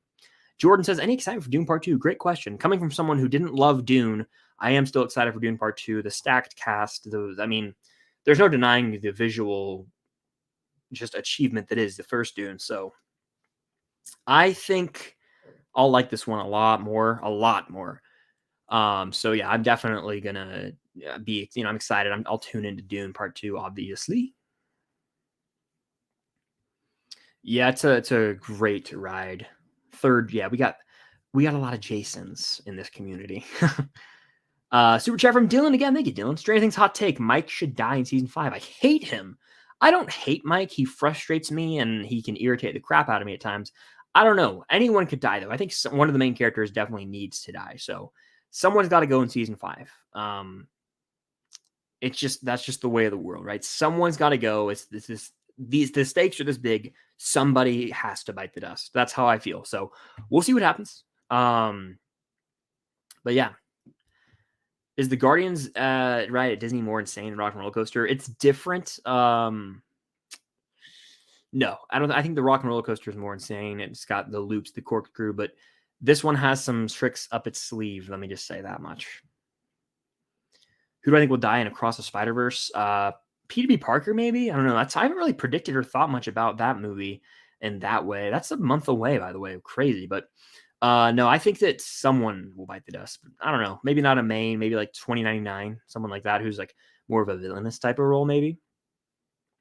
Jordan says, any excitement for Dune Part 2? Great question. Coming from someone who didn't love Dune, I am still excited for Dune Part 2. The stacked cast, there's no denying the visual just achievement that is the first Dune. So I think I'll like this one a lot more. So yeah, I'm definitely gonna be, I'm excited. I'll tune into Dune Part 2, obviously. Yeah, it's a great ride. Third, yeah, we got a lot of Jasons in this community. Super chat from Dylan again. Thank you, Dylan. Stranger Things hot take: Mike should die in season 5. I hate him. I don't hate Mike. He frustrates me and he can irritate the crap out of me at times. I don't know. Anyone could die though. I think one of the main characters definitely needs to die. So someone's got to go in season 5. That's just the way of the world, right? Someone's got to go. The stakes are this big. Somebody has to bite the dust. That's how I feel. So we'll see what happens. But yeah. Is the Guardians right at Disney more insane than Rock and Roller Coaster? It's different. No, I don't. I think the Rock and Roller Coaster is more insane. It's got the loops, the corkscrew, but this one has some tricks up its sleeve. Let me just say that much. Who do I think will die in Across the Spider-Verse? Peter B. Parker, maybe? I don't know. I haven't really predicted or thought much about that movie in that way. That's a month away, by the way. Crazy, but no, I think that someone will bite the dust. I don't know. Maybe not a main, maybe like 2099, someone like that who's like more of a villainous type of role, maybe.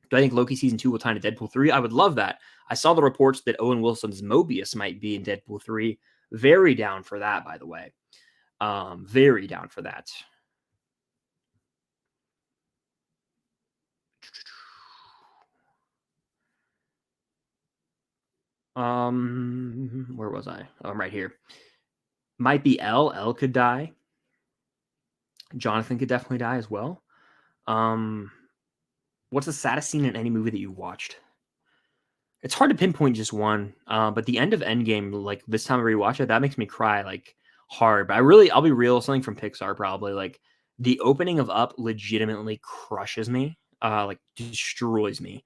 Do I think Loki season 2 will tie into Deadpool 3? I would love that. I saw the reports that Owen Wilson's Mobius might be in Deadpool 3. Very down for that, by the way. Very down for that. Where was I? Oh, I'm right here. Might be L. L could die. Jonathan could definitely die as well. What's the saddest scene in any movie that you watched? It's hard to pinpoint just one, but the end of Endgame, like this time I rewatch it, that makes me cry like hard. But I'll be real, something from Pixar probably. Like the opening of Up legitimately crushes me, like destroys me.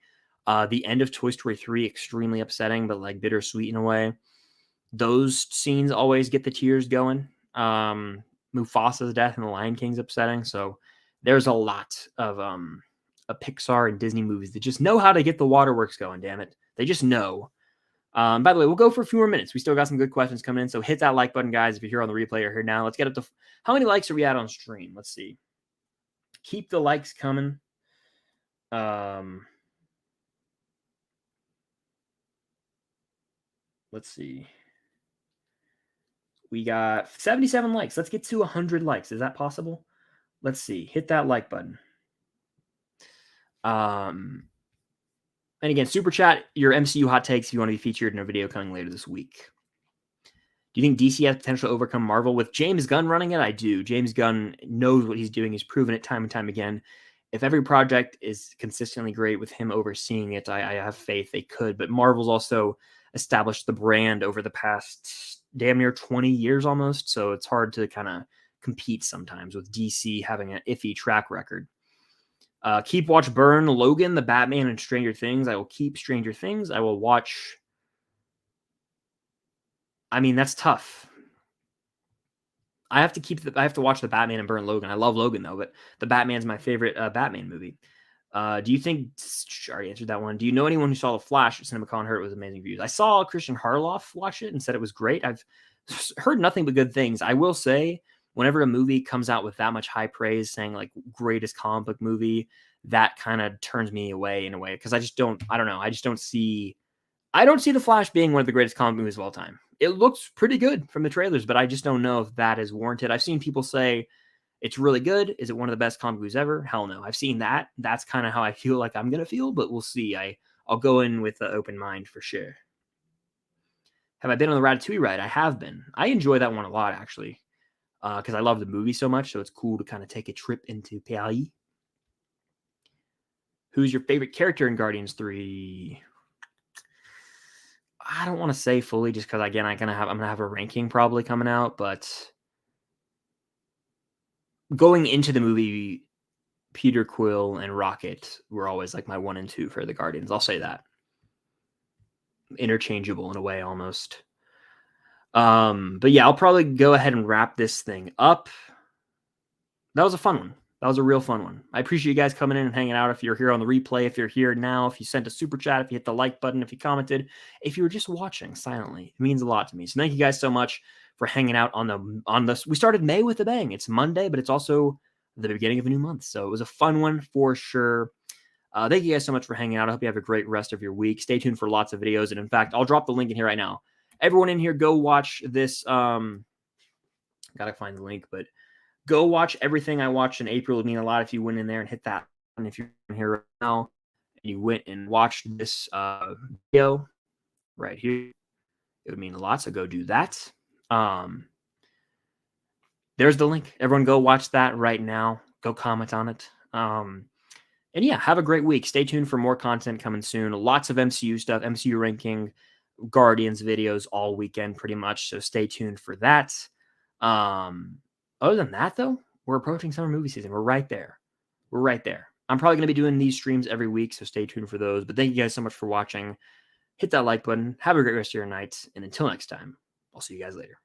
The end of Toy Story 3, extremely upsetting, but like bittersweet in a way. Those scenes always get the tears going. Mufasa's death in The Lion King's upsetting. So there's a lot of Pixar and Disney movies that just know how to get the waterworks going, damn it. They just know. By the way, we'll go for a few more minutes. We still got some good questions coming in. So hit that like button, guys, if you're here on the replay or here now. Let's get up to how many likes are we at on stream? Let's see. Keep the likes coming. Let's see. We got 77 likes. Let's get to 100 likes. Is that possible? Let's see. Hit that like button. And again, super chat your MCU hot takes if you want to be featured in a video coming later this week. Do you think DC has potential to overcome Marvel with James Gunn running it? I do. James Gunn knows what he's doing. He's proven it time and time again. If every project is consistently great with him overseeing it, I have faith they could. But Marvel's also established the brand over the past damn near 20 years almost. So it's hard to kind of compete sometimes with DC having an iffy track record. Keep watch burn Logan, the Batman, and Stranger Things. I will keep Stranger Things. I will watch. I mean, that's tough. I have to watch the Batman and burn Logan. I love Logan though, but the Batman's my favorite Batman movie. Do you think? I already answered that one. Do you know anyone who saw The Flash at CinemaCon? Heard it was amazing views. I saw Christian Harloff watch it and said it was great. I've heard nothing but good things. I will say, whenever a movie comes out with that much high praise, saying like greatest comic book movie, that kind of turns me away in a way because I don't know. I don't see The Flash being one of the greatest comic movies of all time. It looks pretty good from the trailers, but I just don't know if that is warranted. I've seen people say it's really good. Is it one of the best comic movies ever? Hell no. I've seen that. That's kind of how I feel like I'm going to feel, but we'll see. I'll go in with an open mind for sure. Have I been on the Ratatouille ride? I have been. I enjoy that one a lot, actually, because I love the movie so much, so it's cool to kind of take a trip into Paris. Who's your favorite character in Guardians 3? I don't want to say fully just because, again, I'm going to have a ranking probably coming out, but going into the movie, Peter Quill and Rocket were always like my 1 and 2 for the Guardians. I'll say that. Interchangeable in a way almost. But yeah, I'll probably go ahead and wrap this thing up. That was a fun one. That was a real fun one. I appreciate you guys coming in and hanging out. If you're here on the replay, if you're here now, if you sent a super chat, if you hit the like button, if you commented, if you were just watching silently, it means a lot to me. So thank you guys so much for hanging out on this. We started May with a bang. It's Monday, but it's also the beginning of a new month. So it was a fun one for sure. Thank you guys so much for hanging out. I hope you have a great rest of your week. Stay tuned for lots of videos. And in fact, I'll drop the link in here right now. Everyone in here, go watch this. Gotta find the link, but go watch everything I watched in April. It would mean a lot if you went in there and hit that. And if you're in here right now and you went and watched this video right here, it would mean a lot. So go do that. There's the link. Everyone go watch that right now. Go comment on it. And yeah, have a great week. Stay tuned for more content coming soon. Lots of MCU stuff, MCU ranking, Guardians videos all weekend pretty much. So stay tuned for that. Other than that, though, we're approaching summer movie season. We're right there. We're right there. I'm probably going to be doing these streams every week, so stay tuned for those. But thank you guys so much for watching. Hit that like button. Have a great rest of your night. And until next time, I'll see you guys later.